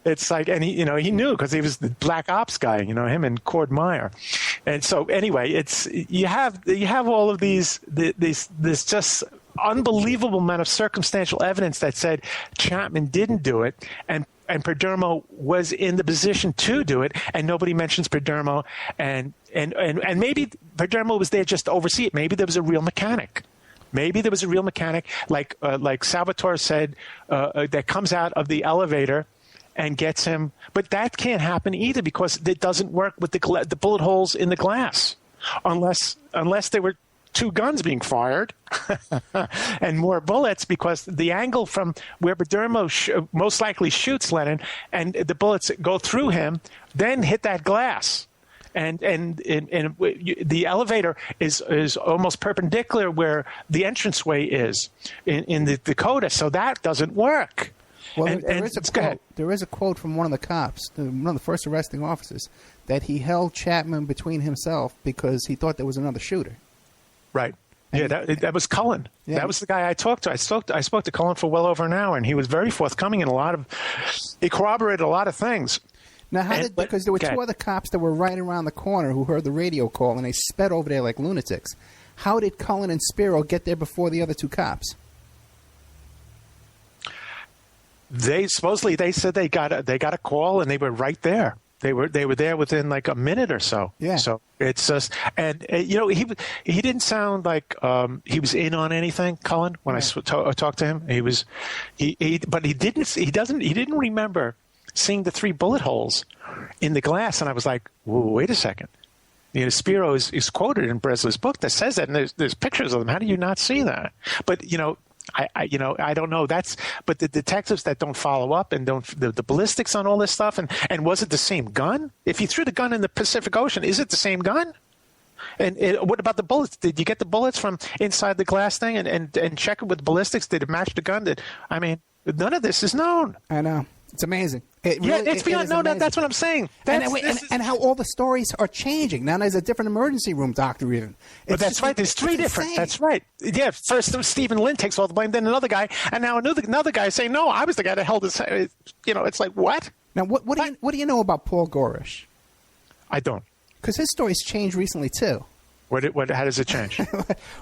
It's like, and he knew because he was the black ops guy. Him and Cord Meyer. And so anyway, you have all of this just unbelievable amount of circumstantial evidence that said Chapman didn't do it, and Perdermo was in the position to do it, and nobody mentions Perdermo, and maybe Perdermo was there just to oversee it. Maybe there was a real mechanic. Maybe there was a real mechanic, like Salvatore said, that comes out of the elevator and gets him. But that can't happen either, because it doesn't work with the bullet holes in the glass, unless there were 2 guns being fired and more bullets, because the angle from where Perdermo most likely shoots Lennon and the bullets go through him, then hit that glass. And the elevator is almost perpendicular where the entranceway is in the Dakota, so that doesn't work. Well, there is a quote from one of the cops, one of the first arresting officers, that he held Chapman between himself because he thought there was another shooter. Right. Yeah, that was Cullen. Yeah. That was the guy I talked to. I spoke to Cullen for well over an hour, and he was very forthcoming in he corroborated a lot of things. Now, because there were two other cops that were right around the corner who heard the radio call, and they sped over there like lunatics. How did Cullen and Spiro get there before the other two cops? They said they got a call, and they were right there. They were there within like a minute or so. Yeah. So it's just, and he didn't sound like he was in on anything, Cullen. When I talked to him, he didn't remember seeing the 3 bullet holes in the glass, and I was like, whoa, wait a second. Spiro is quoted in Breslau's book that says that, and there's pictures of them. How do you not see that? But I don't know. But the detectives that don't follow up and the ballistics on all this stuff, and was it the same gun? If you threw the gun in the Pacific Ocean, is it the same gun? And what about the bullets? Did you get the bullets from inside the glass thing and check it with ballistics? Did it match the gun? None of this is known. I know. It's amazing. It's beyond known. That's what I'm saying. And how all the stories are changing. Now there's a different emergency room doctor even. But that's right. There's 3 different. Insane. That's right. Yeah. First, Stephen Lynn takes all the blame. Then another guy, and now another guy saying, "No, I was the guy that held his." It's like what? Now, what do you know about Paul Gorish? I don't. Because his story's changed recently too. How does it change?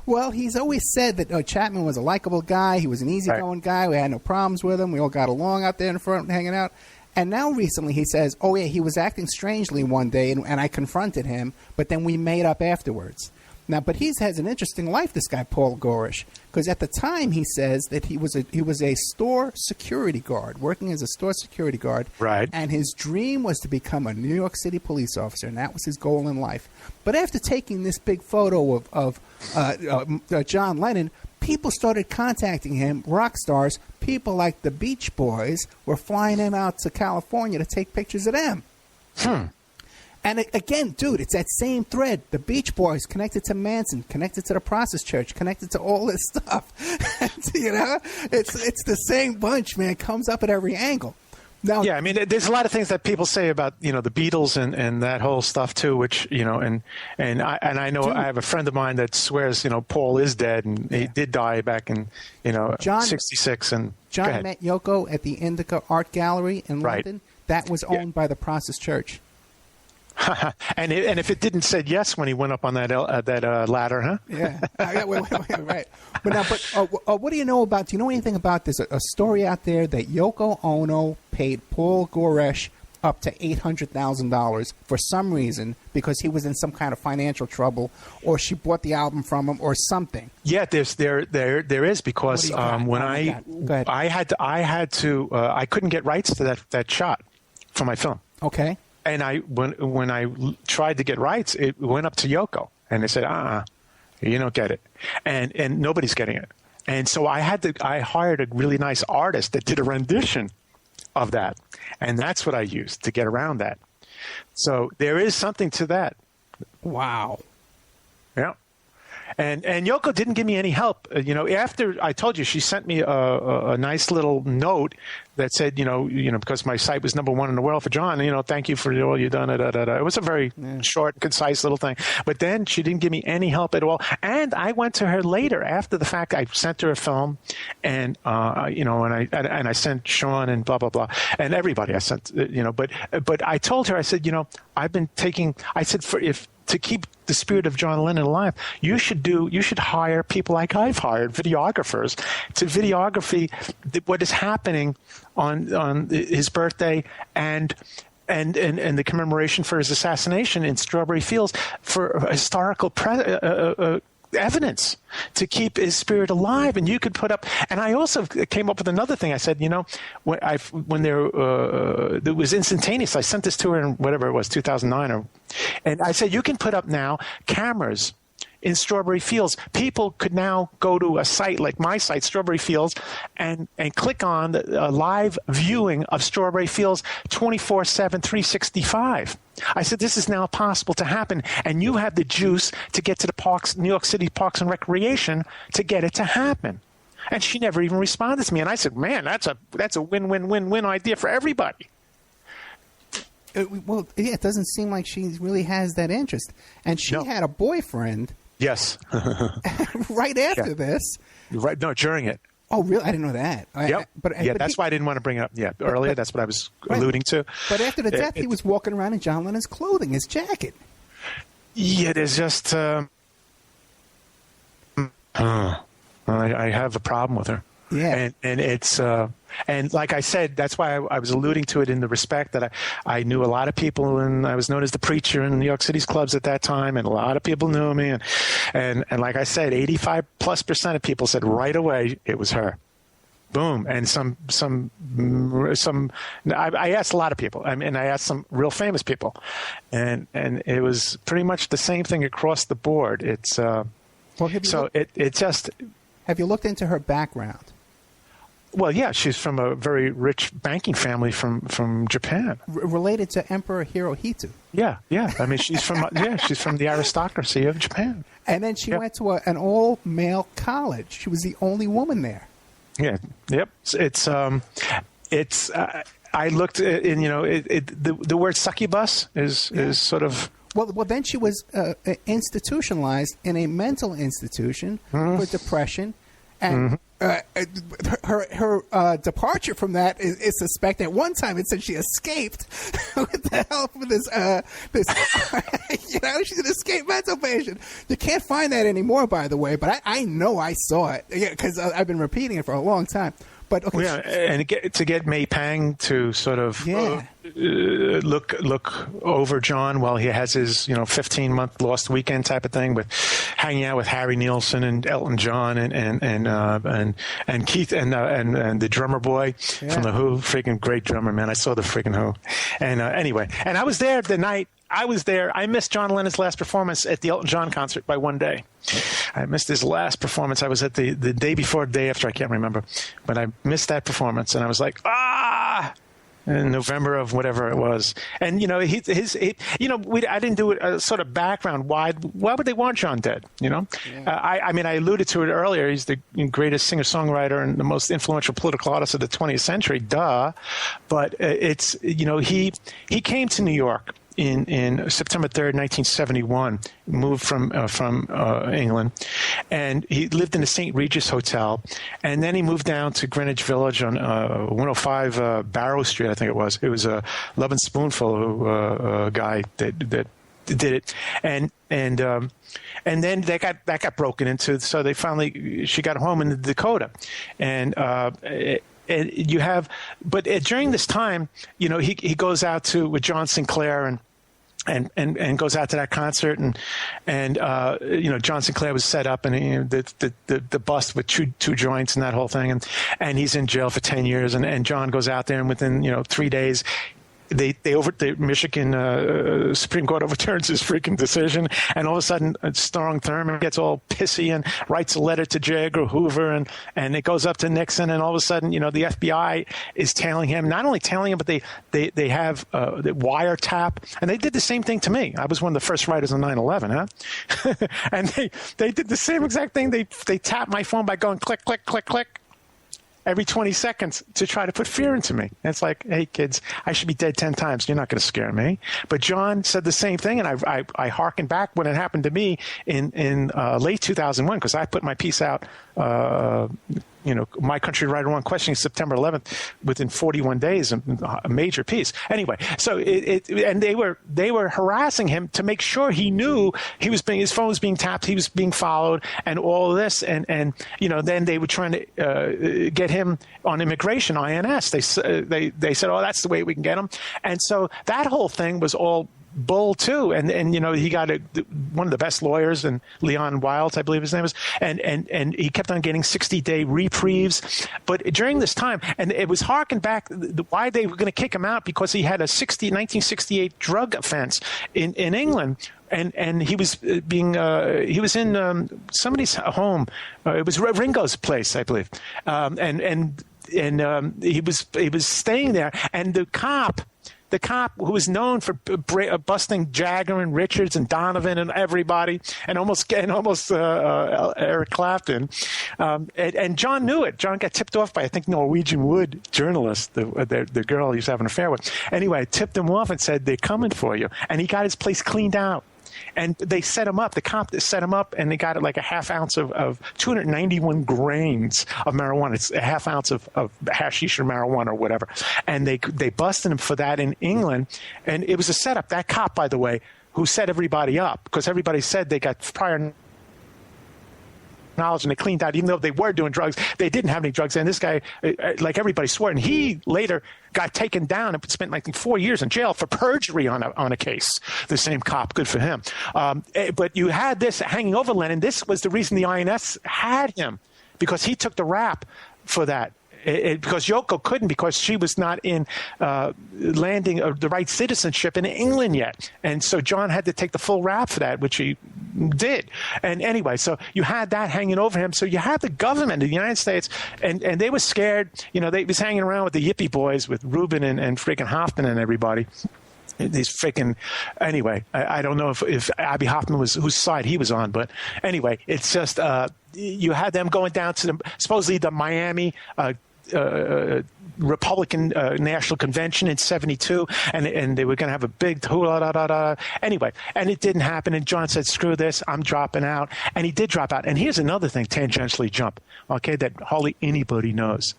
Well, he's always said that Chapman was a likable guy. He was an easygoing guy. We had no problems with him. We all got along out there in front hanging out. And now recently he says, oh, yeah, he was acting strangely one day, and I confronted him, but then we made up afterwards. Now, but he has an interesting life, this guy, Paul Gorish, because at the time he says that he was a store security guard, working as a store security guard. Right. And his dream was to become a New York City police officer, and that was his goal in life. But after taking this big photo of John Lennon, people started contacting him, rock stars. People like the Beach Boys were flying him out to California to take pictures of them. And again, dude, it's that same thread. The Beach Boys connected to Manson, connected to the Process Church, connected to all this stuff. It's the same bunch, man. It comes up at every angle. Now, yeah, I mean, there's a lot of things that people say about the Beatles and that whole stuff too, which and I know, dude, I have a friend of mine that swears Paul is dead, and he did die back in John, 66. And John met Yoko at the Indica Art Gallery in London. That was owned by the Process Church. and if it didn't say yes when he went up on that ladder, huh? Yeah, right. But what do you know about? Do you know anything about this? A story out there that Yoko Ono paid Paul Gorish up to $800,000 for some reason because he was in some kind of financial trouble, or she bought the album from him, or something. Yeah, there is, because when I couldn't get rights to that shot for my film. Okay. And when I tried to get rights, it went up to Yoko, and they said, you don't get it, and nobody's getting it. And so I hired a really nice artist that did a rendition of that, and that's what I used to get around that. So there is something to that. Wow. Yeah. And Yoko didn't give me any help. After I told you, she sent me a nice little note that said, because my site was #1 in the world for John, thank you for all you've done. It was a very short and concise little thing. But then she didn't give me any help at all. And I went to her later after the fact. I sent her a film, and I sent Sean and blah blah blah, and everybody I sent. But I told her, I said, I've been taking. I said, to keep the spirit of John Lennon alive, you should hire people like I've hired, videographers, to videography what is happening on his birthday and the commemoration for his assassination in Strawberry Fields, for historical evidence to keep his spirit alive. And you could put up, and I also came up with another thing. I said, when there was instantaneous, I sent this to her in whatever it was, 2009, and I said, you can put up now cameras in Strawberry Fields. People could now go to a site like my site, Strawberry Fields, and click on the live viewing of Strawberry Fields 24/7, 365. I said, this is now possible to happen, and you have the juice to get to the parks, New York City Parks and Recreation, to get it to happen. And she never even responded to me. And I said, man, that's a win-win-win-win idea for everybody. It doesn't seem like she really has that interest. And she had a boyfriend Yes. Right after this. Right. No, during it. Oh, really? I didn't know that. Yep. But that's why I didn't want to bring it up. Yeah, earlier. That's what I was alluding to. But after the death, he was walking around in John Lennon's clothing, his jacket. Yeah, there's just I have a problem with her. Yeah. And it's and like I said, that's why I was alluding to it in the respect that I knew a lot of people, and I was known as the preacher in New York City's clubs at that time, and a lot of people knew me, and like I said, 85+% of people said right away it was her. Boom. And I asked a lot of people, and I asked some real famous people, and it was pretty much the same thing across the board. It's Have you looked into her background? Well, yeah, she's from a very rich banking family from Japan. Related to Emperor Hirohito. Yeah. I mean, she's from the aristocracy of Japan. And then she went to an all-male college. She was the only woman there. Yeah. Yep. I looked in, the word succubus is sort of. Well, then she was institutionalized in a mental institution for depression, and her departure from that is suspected. At one time, it said she escaped with the help of this. She's an escaped mental patient. You can't find that anymore, by the way. But I know I saw it because I've been repeating it for a long time. But okay. Yeah, and to get May Pang to sort of look over John while he has his 15-month lost weekend type of thing with hanging out with Harry Nilsson and Elton John and Keith and the drummer boy from the Who, freaking great drummer, man. I saw the freaking Who, and anyway, and I was there the night. I was there. I missed John Lennon's last performance at the Elton John concert by one day. I missed his last performance. I was at the day before, day after, I can't remember. But I missed that performance, and I was like, in November of whatever it was. And, I didn't do a sort of background. Why would they want John dead, Yeah. I mean, I alluded to it earlier. He's the greatest singer-songwriter and the most influential political artist of the 20th century, duh. But it's, he came to New York in September 3rd, 1971, moved from England, and he lived in the St. Regis Hotel, and then he moved down to Greenwich Village on 105 Barrow Street, I think it was. It was a Love and Spoonful guy that did it, and then that got broken into. So she got home in Dakota, and you have, but during this time, he goes out with John Sinclair and goes out to that concert, and John Sinclair was set up, and the bust with two joints and that whole thing, and he's in jail for 10 years, and John goes out there, and within 3 days. The Michigan Supreme Court overturns his freaking decision, and all of a sudden Strom Thurmond gets all pissy and writes a letter to J. Edgar Hoover, and it goes up to Nixon, and all of a sudden the FBI is tailing him. Not only tailing him, but they have the wiretap, and they did the same thing to me. I was one of the first writers on 9/11, huh? And they did the same exact thing. They tapped my phone by going click, click, click, click. Every 20 seconds to try to put fear into me. And it's like, hey, kids, I should be dead 10 times. You're not going to scare me. But John said the same thing, and I hearkened back when it happened to me in late 2001, because I put my piece out, My Country Right or Wrong, questioning September 11th within 41 days, a major piece. Anyway, so and they were harassing him to make sure he knew his phone was being tapped, he was being followed, and all of this, and then they were trying to get him on immigration, INS. They said, oh, that's the way we can get him, and so that whole thing was all bull too, and he got one of the best lawyers, and Leon Wilds, I believe his name is, and he kept on getting 60-day reprieves. But during this time, and it was harkened back why they were going to kick him out, because he had a 1968 drug offense in England. And he was he was in somebody's home. It was Ringo's place, I believe. And he was staying there, and the cop who was known for busting Jagger and Richards and Donovan and everybody, and almost Eric Clapton, and John knew it. John got tipped off by, I think, Norwegian Wood journalist, the girl he was having an affair with. Anyway, tipped him off and said, they're coming for you, and he got his place cleaned out. And they set him up. The cop set him up, and they got like a half ounce of 291 grains of marijuana. It's a half ounce of hashish or marijuana or whatever. And they busted him for that in England. And it was a setup. That cop, by the way, who set everybody up, because everybody said they got prior knowledge and they cleaned out, even though they were doing drugs, they didn't have any drugs. And this guy, like everybody swore, and he later got taken down and spent like 4 years in jail for perjury on a case. The same cop, good for him. But you had this hanging over Lennon. This was the reason the INS had him, because he took the rap for that. Because Yoko couldn't, because she was not in landing the right citizenship in England yet. And so John had to take the full rap for that, which he did. And anyway, so you had that hanging over him. So you had the government of the United States, and they were scared. You know, they was hanging around with the Yippie boys, with Rubin and freaking Hoffman and everybody. These freaking, anyway, I don't know if Abby Hoffman was whose side he was on, but anyway, it's just you had them going down to supposedly the Miami Republican National Convention in '72, and they were going to have a big anyway, and it didn't happen. And John said, "Screw this, I'm dropping out," and he did drop out. And here's another thing, tangentially jump, okay, that hardly anybody knows,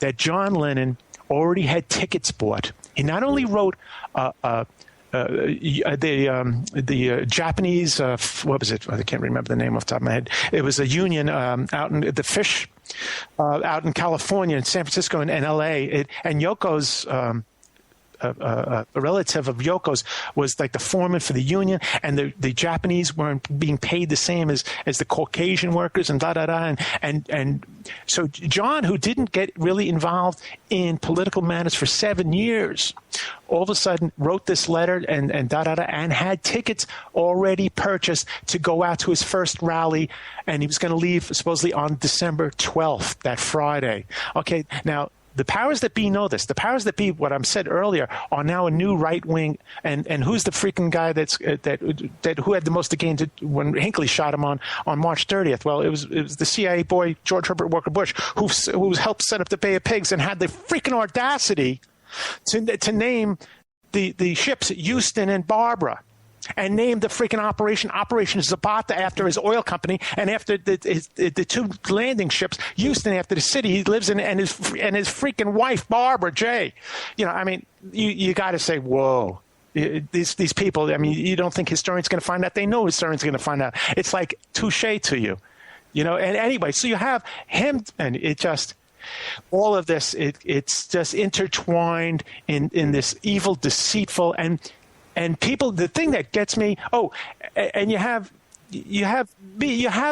that John Lennon already had tickets bought. He not only wrote the Japanese, what was it? I can't remember the name off the top of my head. It was a union out in the fish, out in California, in San Francisco, and L.A. And Yoko's, a relative of Yoko's, was like the foreman for the union, and the Japanese weren't being paid the same as the Caucasian workers, and and so John, who didn't get really involved in political matters for 7 years, all of a sudden wrote this letter and had tickets already purchased to go out to his first rally, and he was going to leave supposedly on December 12th, that Friday. Okay, now the powers that be know this. The powers that be, what I said earlier, are now a new right wing. And who's the freaking guy that who had the most to gain when Hinckley shot him on March 30th? Well, it was the CIA boy George Herbert Walker Bush who helped set up the Bay of Pigs and had the freaking audacity to name the ships Houston and Barbara, and named the freaking Operation Zapata after his oil company, and after the two landing ships, Houston after the city he lives in, and his freaking wife Barbara J. You know, I mean, you got to say, whoa. These people, I mean, you don't think historians going to find out? They know historians going to find out. It's like touche to you, you know. And anyway, so you have him, and it just. All of this, it's just intertwined in this evil, deceitful, and people. The thing that gets me, and you have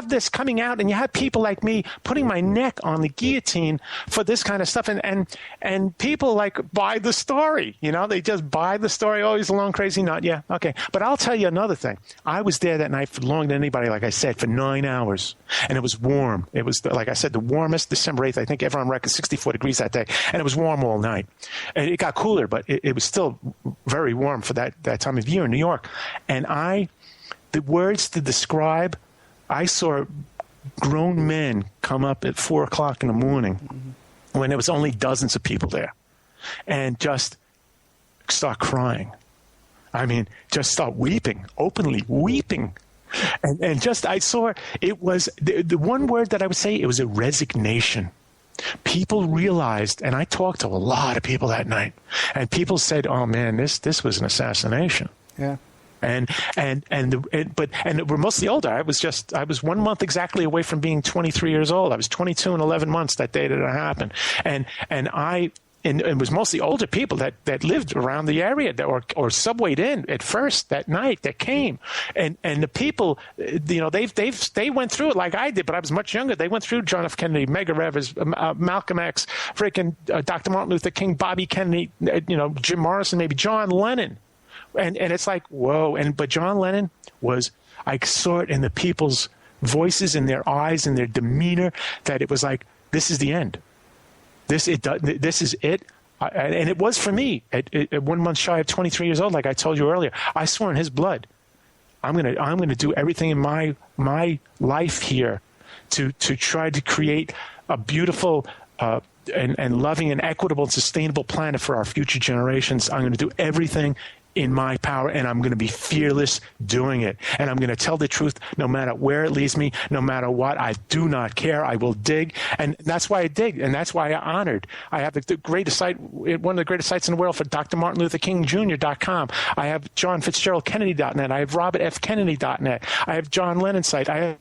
this coming out, and you have people like me putting my neck on the guillotine for this kind of stuff, and people like buy the story. You know, they just buy the story. Oh, he's a lone crazy nut. Yeah, okay. But I'll tell you another thing. I was there that night for longer than anybody. Like I said, for 9 hours, and it was warm. It was, like I said, the warmest, December 8th. I think ever on record, 64 degrees that day, and it was warm all night. And it got cooler, but it was still very warm for that time of year in New York. And the words to describe, I saw grown men come up at 4 o'clock in the morning when there was only dozens of people there, and just start crying. I mean, just start weeping, openly weeping. And just, I saw, it was, the one word that I would say, it was a resignation. People realized, and I talked to a lot of people that night, and people said, oh man, this was an assassination. Yeah. And we're mostly older. I was 1 month exactly away from being 23 years old. I was 22 and 11 months that day that it happened. And it was mostly older people that lived around the area or subwayed in at first that night that came. And the people, you know, they went through it like I did, but I was much younger. They went through John F. Kennedy, Medgar Evers, Malcolm X, freaking Dr. Martin Luther King, Bobby Kennedy, you know, Jim Morrison, maybe John Lennon. And it's like, whoa. But John Lennon was, I saw it in the people's voices, in their eyes, in their demeanor, that it was like, this is the end. This is it. And it was for me at 1 month shy of 23 years old, like I told you earlier. I swore in his blood, I'm gonna do everything in my life here to try to create a beautiful and loving and equitable and sustainable planet for our future generations. I'm going to do everything in my power, and I'm going to be fearless doing it. And I'm going to tell the truth no matter where it leads me, no matter what. I do not care. I will dig. And that's why I dig, and that's why I honored. I have the greatest site, one of the greatest sites in the world for drmartinlutherkingjr.com. I have johnfitzgeraldkennedy.net. I have robertfkennedy.net. I have John Lennon site. I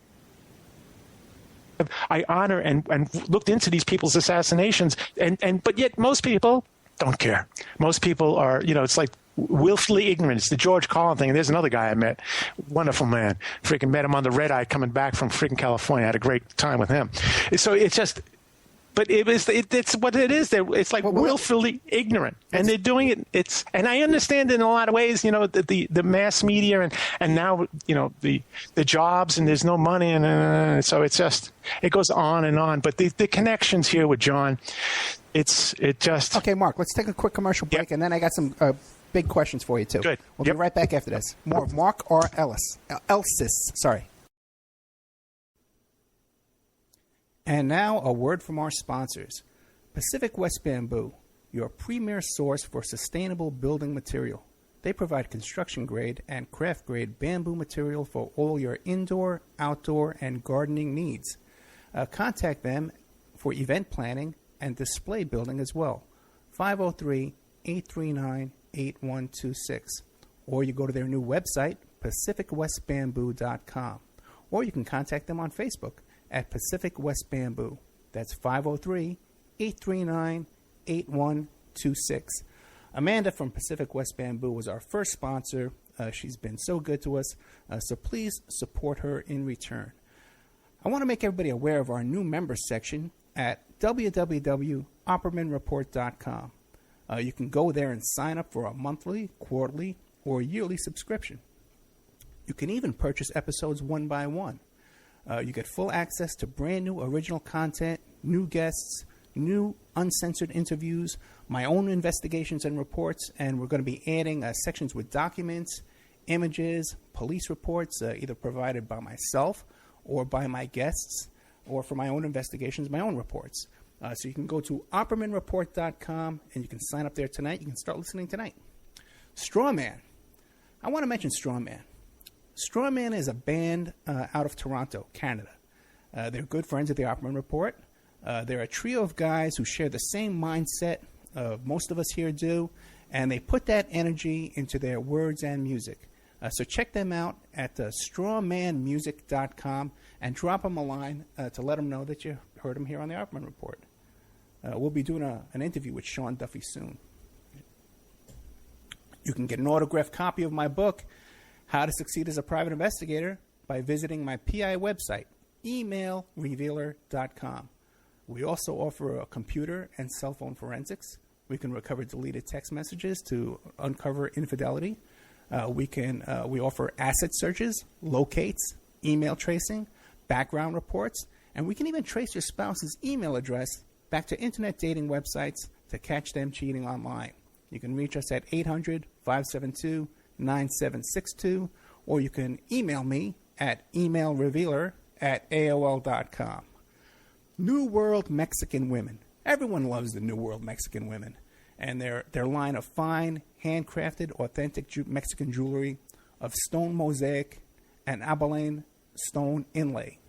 honor and looked into these people's assassinations, but yet most people don't care. Most people are, it's like willfully ignorant. It's the George Carlin thing. And there's another guy I met, wonderful man. Freaking met him on the red eye coming back from freaking California. I had a great time with him. So it's just, but it's what it is. It's like willfully ignorant, and they're doing it. And I understand in a lot of ways, the mass media and now, the jobs, and there's no money. And so it's just, it goes on and on. But the connections here with John, it just. Okay, Mark, let's take a quick commercial break. And then I got some big questions for you too. Good. We'll be right back after this. More Mark R. Elsis, sorry. And now a word from our sponsors. Pacific West Bamboo, your premier source for sustainable building material. They provide construction-grade and craft-grade bamboo material for all your indoor, outdoor, and gardening needs. Contact them for event planning and display building as well. 503-839-8126. Or you go to their new website, pacificwestbamboo.com. Or you can contact them on Facebook at Pacific West Bamboo. That's 503-839-8126. Amanda from Pacific West Bamboo was our first sponsor. She's been so good to us, so please support her in return. I want to make everybody aware of our new members section at www.oppermanreport.com. You can go there and sign up for a monthly, quarterly, or yearly subscription. You can even purchase episodes one by one. You get full access to brand new original content, new guests, new uncensored interviews, my own investigations and reports, and we're going to be adding sections with documents, images, police reports, either provided by myself or by my guests, or for my own investigations, my own reports. So you can go to oppermanreport.com and you can sign up there tonight. You can start listening tonight. Strawman. I want to mention Strawman. Strawman is a band out of Toronto, Canada. They're good friends of the Opperman Report. They're a trio of guys who share the same mindset most of us here do, and they put that energy into their words and music. So check them out at strawmanmusic.com and drop them a line to let them know that you heard them here on the Opperman Report. We'll be doing an interview with Sean Duffy soon. You can get an autographed copy of my book, How to Succeed as a Private Investigator, by visiting my PI website, emailrevealer.com. We also offer a computer and cell phone forensics. We can recover deleted text messages to uncover infidelity. We offer asset searches, locates, email tracing, background reports, and we can even trace your spouse's email address back to internet dating websites to catch them cheating online. You can reach us at 800-572-9762, or you can email me at emailrevealer@aol.com. New World Mexican Women. Everyone loves the New World Mexican Women, and their line of fine, handcrafted, authentic Mexican jewelry of stone mosaic and abalone stone inlay.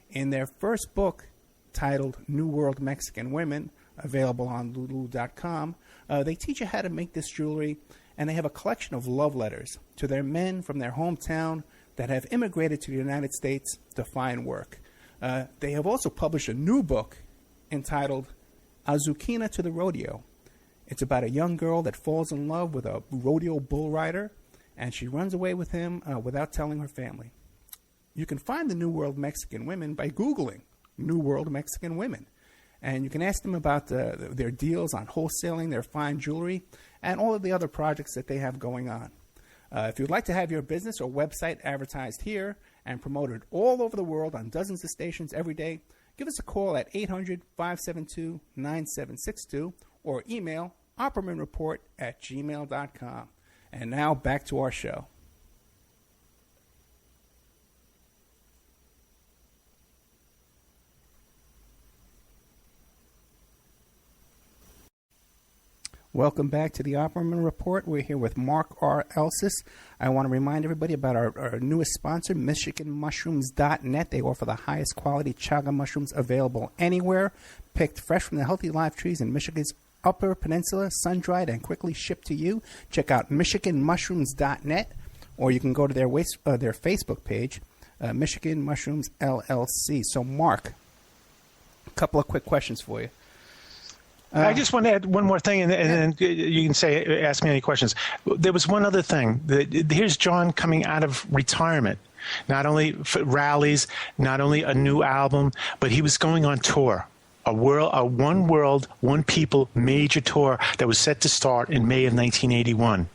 In their first book, titled New World Mexican Women, available on lulu.com, they teach you how to make this jewelry, and they have a collection of love letters to their men from their hometown that have immigrated to the United States to find work. They have also published a new book entitled Azuquina to the Rodeo. It's about a young girl that falls in love with a rodeo bull rider, and she runs away with him without telling her family. You can find the New World Mexican Women by Googling New World Mexican Women. And you can ask them about their deals on wholesaling their fine jewelry and all of the other projects that they have going on. If you'd like to have your business or website advertised here and promoted all over the world on dozens of stations every day, give us a call at 800-572-9762 or email oppermanreport@gmail.com. And now back to our show. Welcome back to the Opperman Report. We're here with Mark R. Elsis. I want to remind everybody about our newest sponsor, MichiganMushrooms.net. They offer the highest quality chaga mushrooms available anywhere, picked fresh from the healthy live trees in Michigan's Upper Peninsula, sun-dried and quickly shipped to you. Check out MichiganMushrooms.net, or you can go to their Facebook page, Michigan Mushrooms LLC. So, Mark, a couple of quick questions for you. I just want to add one more thing, and then you can ask me any questions. There was one other thing. Here's John coming out of retirement. Not only rallies, not only a new album, but he was going on tour. A one world, one people major tour that was set to start in May of 1981.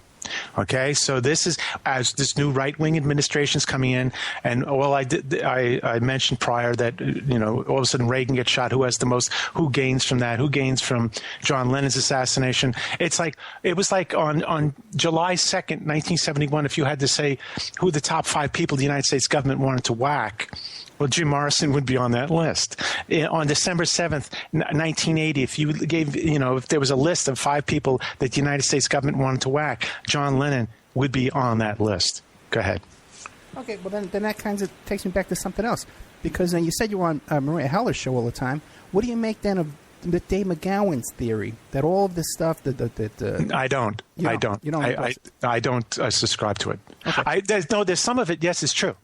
Okay, so this is as this new right-wing administration is coming in, and I mentioned prior that all of a sudden Reagan gets shot. Who has the most? Who gains from that? Who gains from John Lennon's assassination? It was like on July 2nd, 1971. If you had to say who the top 5 people the United States government wanted to whack, well, Jim Morrison would be on that list. On December 7th, 1980, if there was a list of 5 people that the United States government wanted to whack, John Lennon would be on that list. Go ahead. Okay, well, then that kind of takes me back to something else. Because you said you were on Maria Heller's show all the time. What do you make then of Dave McGowan's theory that all of this stuff I don't. I don't subscribe to it. Okay. There's some of it, yes, it's true.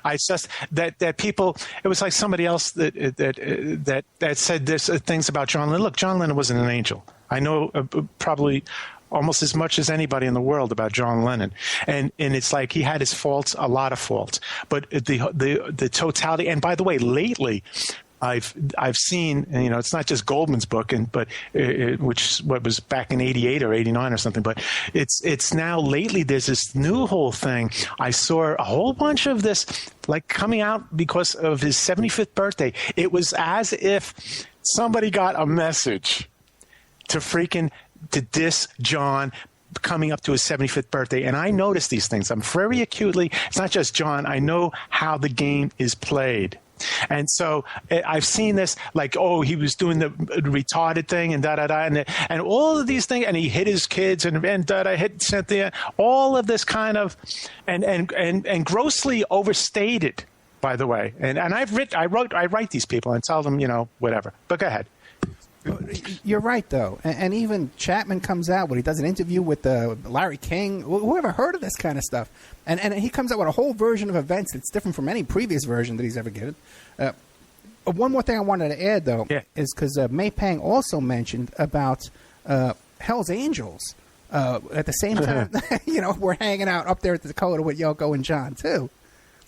It's just that people. It was like somebody else that said this things about John Lennon. Look, John Lennon wasn't an angel. I know probably almost as much as anybody in the world about John Lennon, and it's like he had his faults, a lot of faults, but the totality. And by the way, lately, I've seen, it's not just Goldman's book, which was back in 88 or 89 or something, but it's now lately there's this new whole thing. I saw a whole bunch of this like coming out because of his 75th birthday. It was as if somebody got a message to diss John coming up to his 75th birthday. And I notice these things. I'm very acutely, it's not just John, I know how the game is played. And so I've seen this, like, he was doing the retarded thing and da-da-da, and all of these things, and he hit his kids and hit Cynthia, all of this kind of, and grossly overstated, by the way. And I write these people and tell them, whatever. But go ahead. You're right, though. And even Chapman comes out when he does an interview with Larry King. Whoever heard of this kind of stuff? And he comes out with a whole version of events that's different from any previous version that he's ever given. One more thing I wanted to add, though, is because May Pang also mentioned about Hell's Angels. At the same time, we're hanging out up there at the Dakota with Yoko and John, too.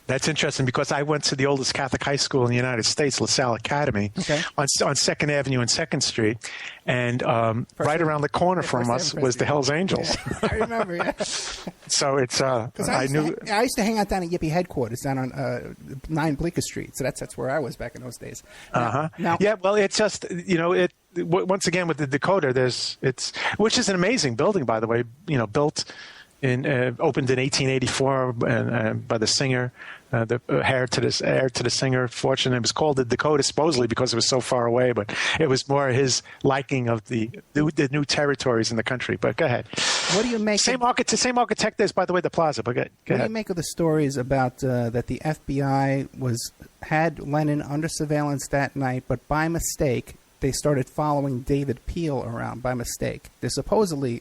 That's interesting because I went to the oldest Catholic high school in the United States, LaSalle Academy, on 2nd Avenue and 2nd Street. And right around the corner from us was the Hells Angels. Yeah, I remember, yeah. So it's, I used to hang out down at Yippie headquarters down on 9 Bleecker Street. So that's where I was back in those days. Now, yeah, well, it's just, once again with the Dakota, which is an amazing building, by the way, built opened in 1884 by the singer, the heir to the singer. Fortunately, it was called the Dakota supposedly because it was so far away, but it was more his liking of the new territories in the country. But go ahead. What do you make? Same architect as, by the way, the plaza. But go ahead. What do you make of the stories about that the FBI had Lennon under surveillance that night, but by mistake they started following David Peel around by mistake? There's supposedly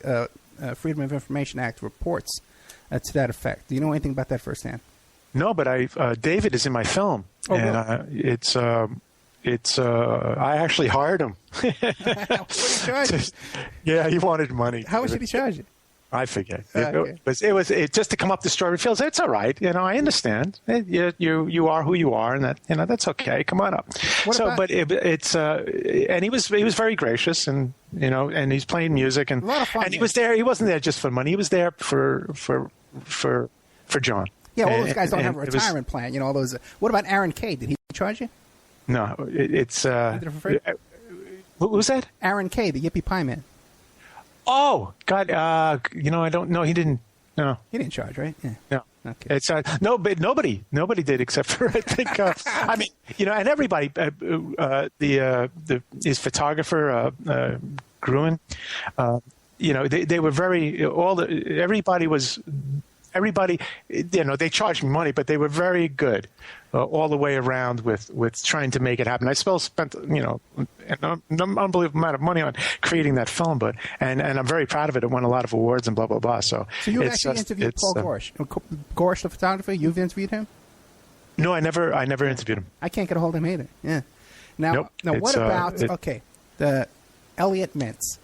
Freedom of Information Act reports to that effect. Do you know anything about that firsthand? No, but David is in my film, and really? I actually hired him. What did he charge you? Yeah, he wanted money. How much did he charge you? I forget. It was just to come up the story. It feels it's all right. I understand. You are who you are, and that that's okay. Come on up. And he was very gracious, and and he's playing music, and a lot of fun, and he was there. He wasn't there just for money. He was there for John. Yeah, all those guys don't have a retirement plan. All those. What about Aaron Kay? Did he charge you? No, it's. He did it for free? Who was that? Aaron Kay, the Yippie Pie Man. Oh God! I don't know. He didn't. No, he didn't charge, right? Yeah. No. Okay. It's no, but nobody did except for I think. I mean, and everybody. His photographer, Gruen. they were everybody, they charged me money, but they were very good all the way around with trying to make it happen. I still spent, an unbelievable amount of money on creating that film, and I'm very proud of it. It won a lot of awards and blah, blah, blah. So you actually interviewed Paul Gorsh. Gorsh, the photographer, you've interviewed him? No, I never interviewed him. I can't get a hold of him either. Yeah. Now Nope. What about, the Elliot Mintz?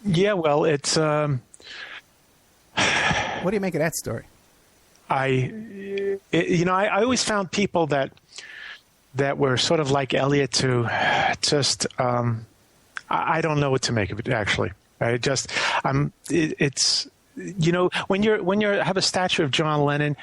Yeah, well, it's... what do you make of that story? I always found people that were sort of like Elliot to just... I don't know what to make of it, actually. It's... when you have a statue of John Lennon,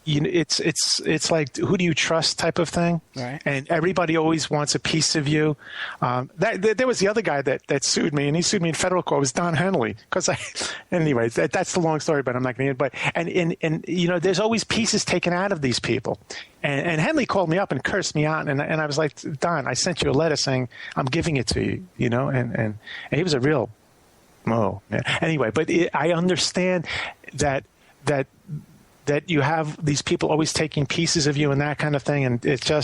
it's like, who do you trust type of thing, right? And everybody always wants a piece of you. There was the other guy that sued me, and he sued me in federal court. It was Don Henley, anyways, that's the long story, but I'm not going to. But there's always pieces taken out of these people, and Henley called me up and cursed me out, and I was like, Don, I sent you a letter saying I'm giving it to you, and he was a real. Oh, man. Anyway, but I understand that you have these people always taking pieces of you and that kind of thing, and it's a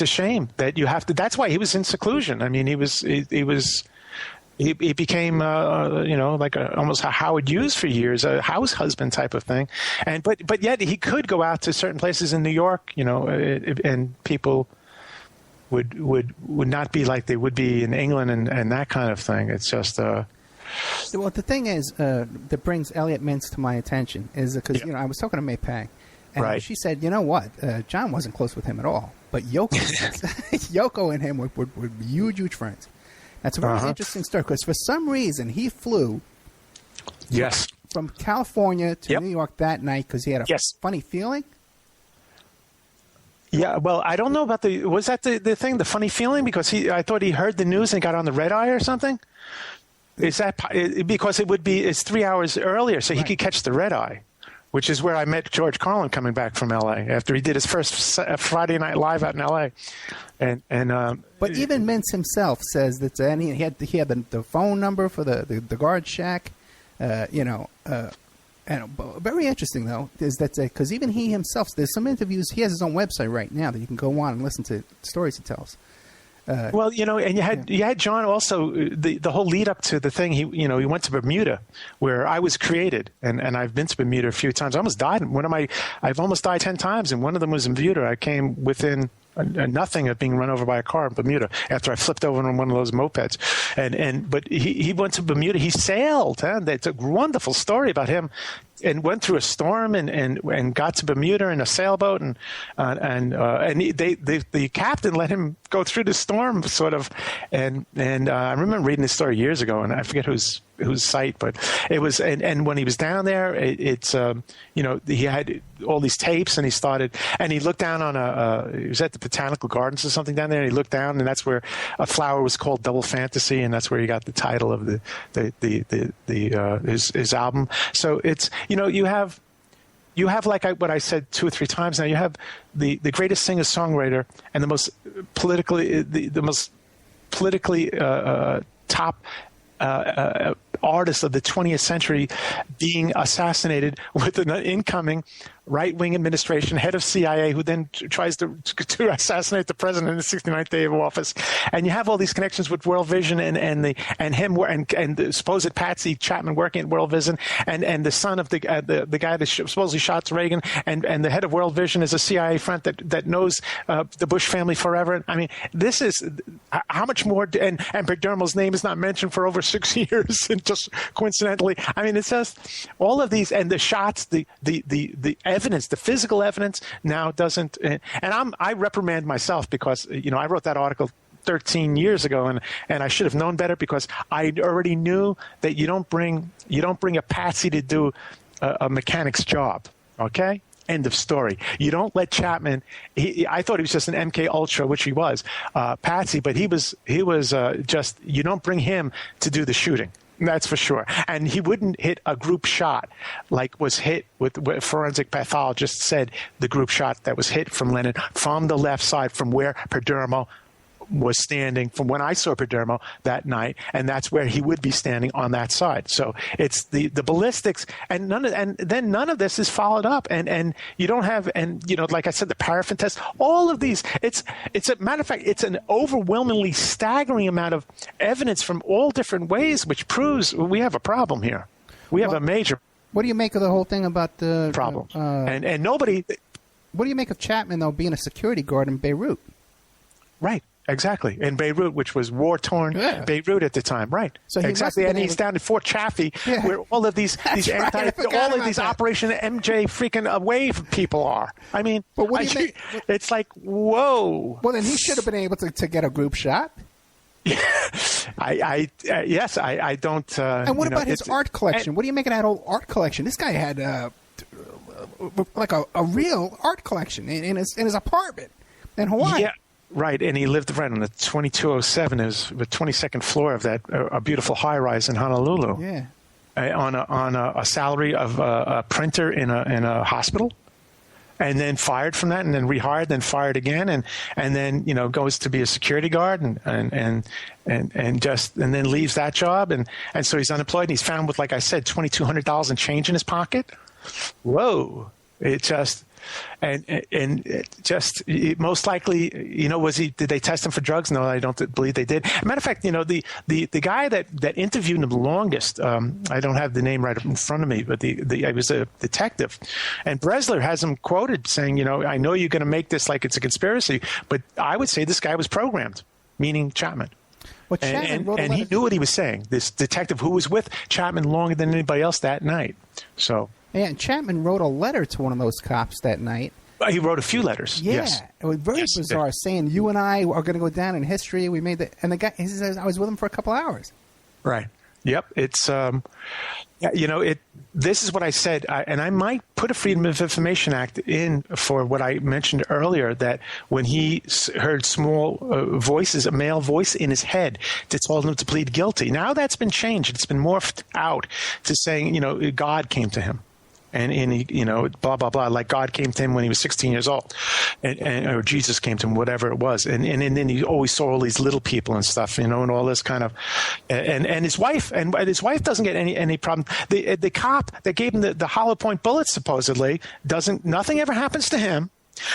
shame that you have to. That's why he was in seclusion. I mean, he became like almost a Howard Hughes for years, a house husband type of thing, but yet he could go out to certain places in New York, and people would not be like they would be in England and that kind of thing. It's just well, the thing is that brings Elliot Mintz to my attention is because I was talking to May Pang, and right. She said, John wasn't close with him at all, but Yoko and him were huge friends. That's a very interesting story because for some reason he flew from California to New York that night because he had a funny feeling. Yeah, well, I don't know about was that the thing, the funny feeling? Because I thought he heard the news and got on the red eye or something? Is that because it's 3 hours earlier, so he could catch the red eye, which is where I met George Carlin coming back from L.A. after he did his first Friday Night Live out in L.A. But even Mintz himself says that he had the phone number for the guard shack, And very interesting, though, is that because even he himself, there's some interviews. He has his own website right now that you can go on and listen to stories he tells. Well, and you had John also the whole lead up to the thing. He went to Bermuda, where I was created, and I've been to Bermuda a few times. I almost died. I've almost died 10 times, and one of them was in Bermuda. I came within nothing of being run over by a car in Bermuda after I flipped over on one of those mopeds. But he went to Bermuda. He sailed. It's a wonderful story about him, and went through a storm and got to Bermuda in a sailboat, and the captain let him go through the storm, sort of. And I remember reading this story years ago, and I forget whose site, but it was. And when he was down there, he had all these tapes, and he looked down on he was at the Botanical Gardens or something down there, and he looked down, and that's where a flower was called Double Fantasy, and that's where he got the title of his album. So it's you have like what I said 2 or 3 times now. You have the greatest singer-songwriter and the most politically top artist of the 20th century being assassinated with an incoming right-wing administration, head of CIA, who then tries to assassinate the president in the 69th day of office. And you have all these connections with World Vision and the supposed Patsy Chapman working at World Vision, and the son of the guy that supposedly shot Reagan, and the head of World Vision is a CIA front that knows the Bush family forever. I mean, this is how much more. And Dermo's name is not mentioned for over 6 years, and just coincidentally. I mean, it's just all of these, and the shots, the evidence, the physical evidence now doesn't. And I reprimand myself because I wrote that article 13 years ago, and I should have known better, because I already knew that you don't bring a patsy to do a mechanic's job. Okay. End of story. You don't let Chapman. I thought he was just an MK Ultra, which he was, patsy, but he was just. You don't bring him to do the shooting. That's for sure. And he wouldn't hit a group shot like was hit with what forensic pathologist said the group shot that was hit from Lennon from the left side from where Perdermo was standing from when I saw Perdermo that night, and that's where he would be standing on that side. So it's the ballistics, and then none of this is followed up, and you don't have, and like I said, the paraffin test, all of these. It's a matter of fact, it's an overwhelmingly staggering amount of evidence from all different ways, which proves we have a problem here. We have a major. What do you make of the whole thing about the problem? And nobody. What do you make of Chapman though being a security guard in Beirut? Right. Exactly. In Beirut, which was war-torn Beirut at the time. Right. So exactly. And he's down at Fort Chaffee, where all of these all of these Operation MJ freaking wave people are. I mean, but what do you make? It's like, whoa. Well, then he should have been able to get a group shot. Yes, I don't. And what about his art collection? What do you make of that old art collection? This guy had like a real art collection in his apartment in Hawaii. Yeah. Right, and he lived right on the 2207. It was the 22nd floor of that a beautiful high-rise in Honolulu. Yeah, on a salary of a printer in a hospital, and then fired from that, and then rehired, then fired again, and then goes to be a security guard, and then leaves that job, and so he's unemployed, and he's found with, like I said, $2,200 in change in his pocket. Whoa! It just. And most likely, did they test him for drugs? No, I don't believe they did. As a matter of fact, the guy that interviewed him the longest, I don't have the name right in front of me, but I was a detective, and Bresler has him quoted saying, I know you're going to make this like it's a conspiracy, but I would say this guy was programmed, meaning Chapman. Well, Chapman he knew what he was saying, this detective who was with Chapman longer than anybody else that night. So. Yeah, and Chapman wrote a letter to one of those cops that night. He wrote a few letters. Yeah, yes. It was very bizarre, saying you and I are going to go down in history. We made and the guy, he says, I was with him for a couple hours. Right. Yep. It's this is what I said, and I might put a Freedom of Information Act in for what I mentioned earlier, that when he heard small voices, a male voice in his head that told him to plead guilty. Now that's been changed. It's been morphed out to saying, God came to him. And he, blah, blah, blah, like God came to him when he was 16 years old, or Jesus came to him, whatever it was. And then he always saw all these little people and stuff, and all this kind of, and his wife doesn't get any problem. The cop that gave him the hollow point bullets supposedly nothing ever happens to him.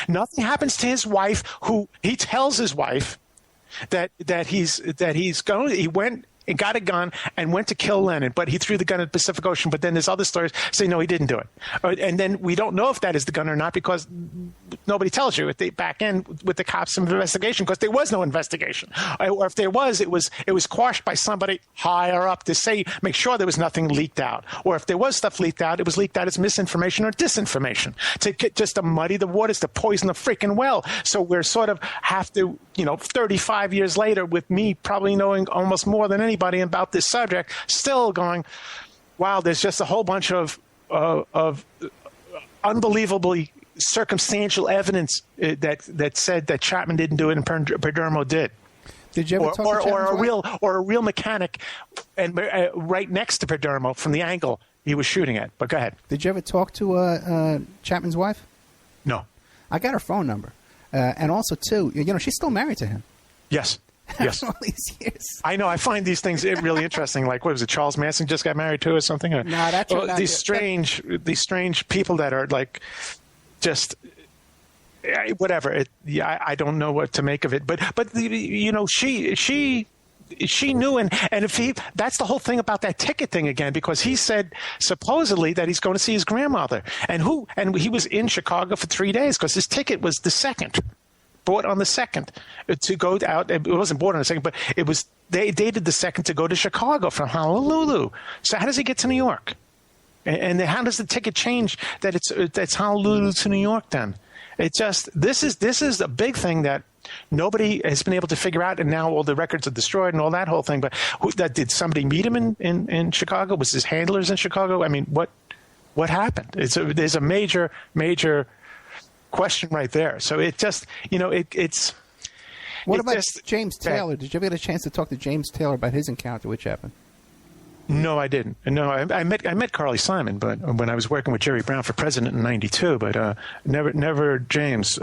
Nothing happens to his wife, who he tells his wife that he went and got a gun and went to kill Lennon, but he threw the gun at the Pacific Ocean. But then there's other stories saying, no, he didn't do it. And then we don't know if that is the gun or not, because nobody tells you at the back end with the cops' investigation, because there was no investigation. Or if there was, it was quashed by somebody higher up to make sure there was nothing leaked out. Or if there was stuff leaked out, it was leaked out as misinformation or disinformation just to muddy the waters, to poison the freaking well. So we're sort of have to, 35 years later, with me probably knowing almost more than anybody about this subject, still going, wow, there's just a whole bunch of unbelievably circumstantial evidence that said that Chapman didn't do it and Perdermo did. Did you ever talk to a real mechanic and right next to Perdermo from the angle he was shooting at? But go ahead. Did you ever talk to Chapman's wife? No. I got her phone number. And also, too, she's still married to him. Yes. Yes. All these years. I know. I find these things really interesting. Like, what was it? Charles Manson just got married to, or something? No, that's these strange people that are like, just whatever. I don't know what to make of it. But she knew, and if that's the whole thing about that ticket thing again, because he said supposedly that he's going to see his grandmother, and he was in Chicago for 3 days because his ticket was the 2nd. Bought on the 2nd to go out. It wasn't bought on the 2nd, but it was they dated the 2nd to go to Chicago from Honolulu. So how does he get to New York? And how does the ticket change that it's Honolulu to New York then? This is a big thing that nobody has been able to figure out, and now all the records are destroyed and all that whole thing. But did somebody meet him in Chicago? Was his handlers in Chicago? I mean, what happened? There's a major question right there. So it just, it's. What about James Taylor? Did you ever get a chance to talk to James Taylor about his encounter with Chapman? No, I didn't. No, I met Carly Simon, but when I was working with Jerry Brown for president in '92, but never James.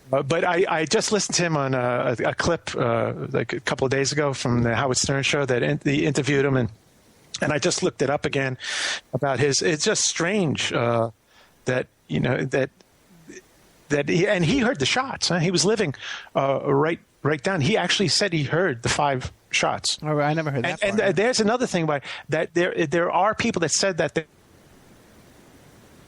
But I just listened to him on a clip like a couple of days ago from the Howard Stern show that he interviewed him, and I just looked it up again about his. It's just strange that he heard the shots. Huh? He was living right down. He actually said he heard the 5 shots. Oh, I never heard that. And there's another thing about that. There are people that said that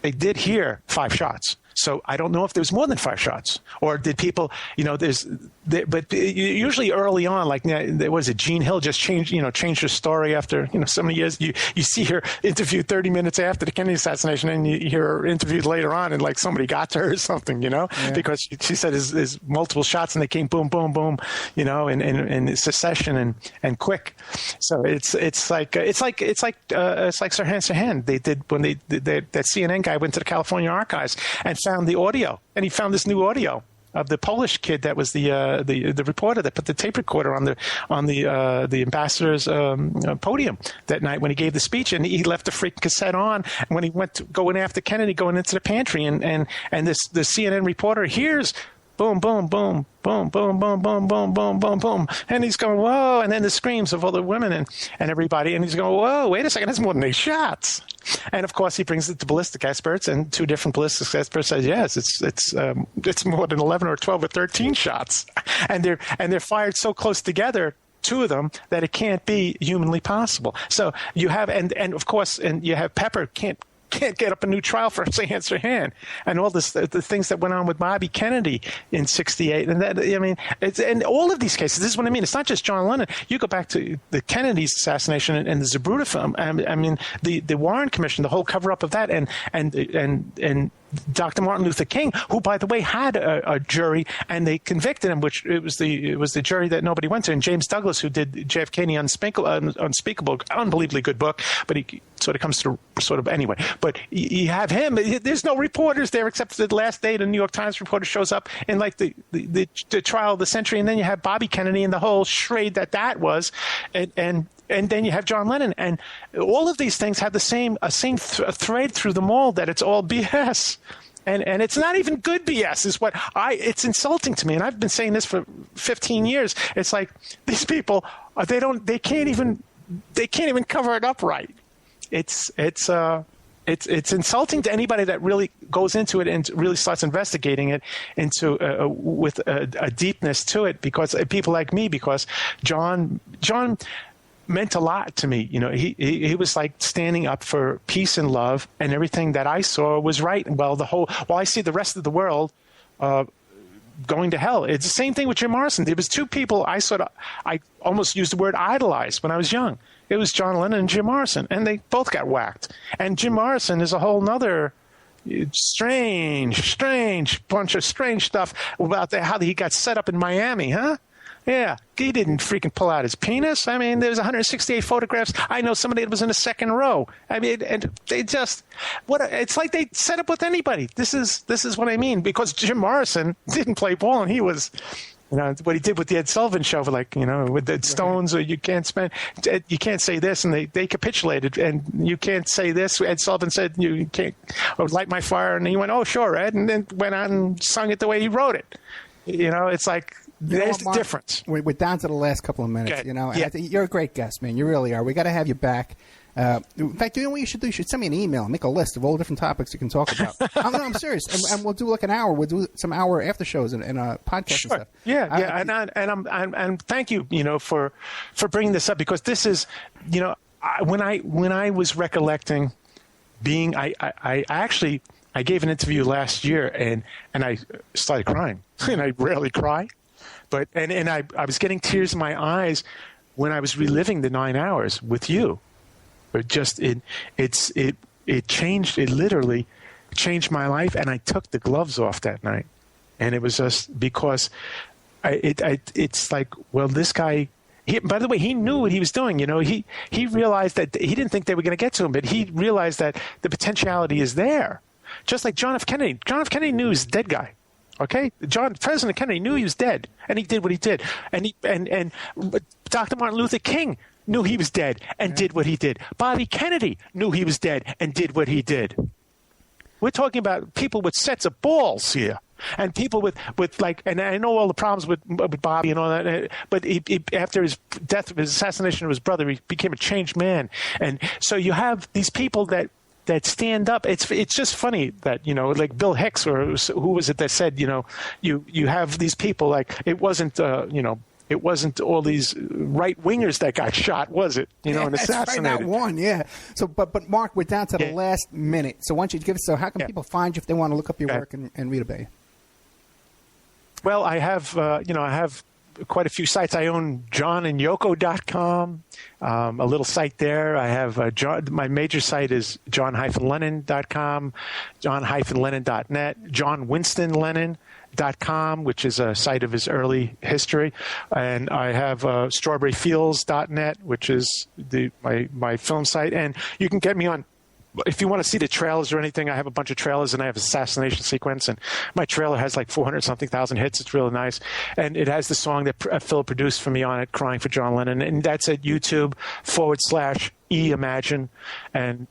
they did hear 5 shots. So I don't know if there was more than 5 shots, or did people, but usually early on, like there was Jean Hill just changed her story after, so many years. You see her interviewed 30 minutes after the Kennedy assassination, and you hear her interviewed later on, and like somebody got to her or something, because she said there's multiple shots and they came boom, boom, boom, in succession and quick. So it's like Sirhan. They did when that CNN guy went to the California archives and found the audio, and he found this new audio of the Polish kid that was the reporter that put the tape recorder on the ambassador's podium that night when he gave the speech, and he left the freaking cassette on. And when he went to going after Kennedy, going into the pantry, and the CNN reporter hears boom, boom, boom, boom, boom, boom, boom, boom, boom, boom, boom. And he's going, whoa. And then the screams of all the women and everybody. And he's going, whoa, wait a second, that's more than 8 shots. And of course, he brings it to ballistic experts, and 2 different ballistic experts says, yes, it's more than 11 or 12 or 13 shots. And they're fired so close together, 2 of them, that it can't be humanly possible. So you have, and of course, and you have Pepper can't get up a new trial for Sirhan, and all this, the things that went on with Bobby Kennedy in '68, and that, I mean, and all of these cases. This is what I mean. It's not just John Lennon. You go back to the Kennedy's assassination and the Zapruder film. I mean, the Warren Commission, the whole cover up of that, and Dr. Martin Luther King, who, by the way, had a jury, and they convicted him, which it was the jury that nobody went to. And James Douglas, who did JFK and the Unspeakable, unbelievably good book, but he sort of comes to anyway. But you have him. There's no reporters there except for the last day the New York Times reporter shows up in like the trial of the century, and then you have Bobby Kennedy and the whole charade that was, and then you have John Lennon, and all of these things have the same thread through them all, that it's all BS, and it's not even good BS. It's insulting to me, and I've been saying this for 15 years. It's like these people, they can't even cover it up right. It's insulting to anybody that really goes into it and really starts investigating it with a deepness to it, because people like me, because John meant a lot to me. He was like standing up for peace and love, and everything that I saw was right. While I see the rest of the world going to hell. It's the same thing with Jim Morrison. There was 2 people I almost used the word idolized when I was young. It was John Lennon and Jim Morrison, and they both got whacked. And Jim Morrison is a whole nother strange bunch of strange stuff about how he got set up in Miami, huh? Yeah, he didn't freaking pull out his penis. I mean, there's 168 photographs. I know somebody that was in the second row. I mean, and they just it's like they set up with anybody. This is what I mean, because Jim Morrison didn't play ball, and he was, what he did with the Ed Sullivan show, like, with the Stones, or you can't say this, and they capitulated, and you can't say this. Ed Sullivan said, you can't, or light my fire, and he went, oh, sure, Ed, and then went on and sung it the way he wrote it. It's like, there's the difference. We're down to the last couple of minutes, Okay. And I think you're a great guest, man. You really are. We got to have you back. In fact, what you should do? You should send me an email, make a list of all the different topics you can talk about. I'm serious, and we'll do like an hour. We'll do some hour after shows and podcast sure. and stuff. Yeah, and thank you, for bringing this up, because this is, when I was recollecting being, I actually gave an interview last year, and I started crying, and I rarely cry. But and I was getting tears in my eyes when I was reliving the 9 hours with you. But just it literally changed my life, and I took the gloves off that night, and it was just because it's like, well, this guy. By the way, he knew what he was doing. He realized that he didn't think they were going to get to him, but he realized that the potentiality is there. Just like John F. Kennedy. John F. Kennedy knew he was a dead guy. Okay, President Kennedy knew he was dead, and he did what he did. And Dr. Martin Luther King knew he was dead and did what he did. Bobby Kennedy knew he was dead and did what he did. We're talking about people with sets of balls here. And people with like, and I know all the problems with Bobby and all that, but he, after his death, his assassination of his brother, he became a changed man. And so you have these people that stand up. It's just funny that, you know, like Bill Hicks, or who was it that said, you know, you have these people, like, it wasn't, you know, it wasn't all these right wingers that got shot, was it? You know, and assassinated. That's right, not one, yeah. So, but Mark, we're down to the last minute. So why don't you give us, so how can people find you if they want to look up your work and read about you? Well, I have, you know, I have quite a few sites. I own johnandyoko.com, a little site there. I have my major site is john-lennon.com, john-lennon.net, johnwinstonlennon.com, which is a site of his early history. And I have strawberryfields.net, which is my film site. And you can get me on, if you want to see the trailers or anything, I have a bunch of trailers, and I have Assassination Sequence, and my trailer has like 400-something thousand hits. It's really nice. And it has the song that Phil produced for me on it, Crying for John Lennon. And that's at YouTube/eImagine. And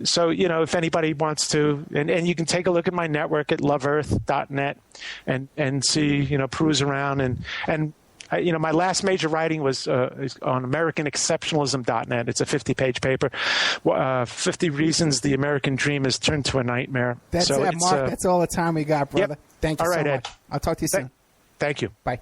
so, you know, if anybody wants to, and you can take a look at my network at loveearth.net and see, you know, peruse around. And you know, my last major writing was on AmericanExceptionalism.net. It's a 50-page paper, 50 Reasons the American Dream has turned to a nightmare. That's it, Mark. That's all the time we got, brother. Yep. Thank you all right, so Ed. much. I'll talk to you soon. Thank you. Bye.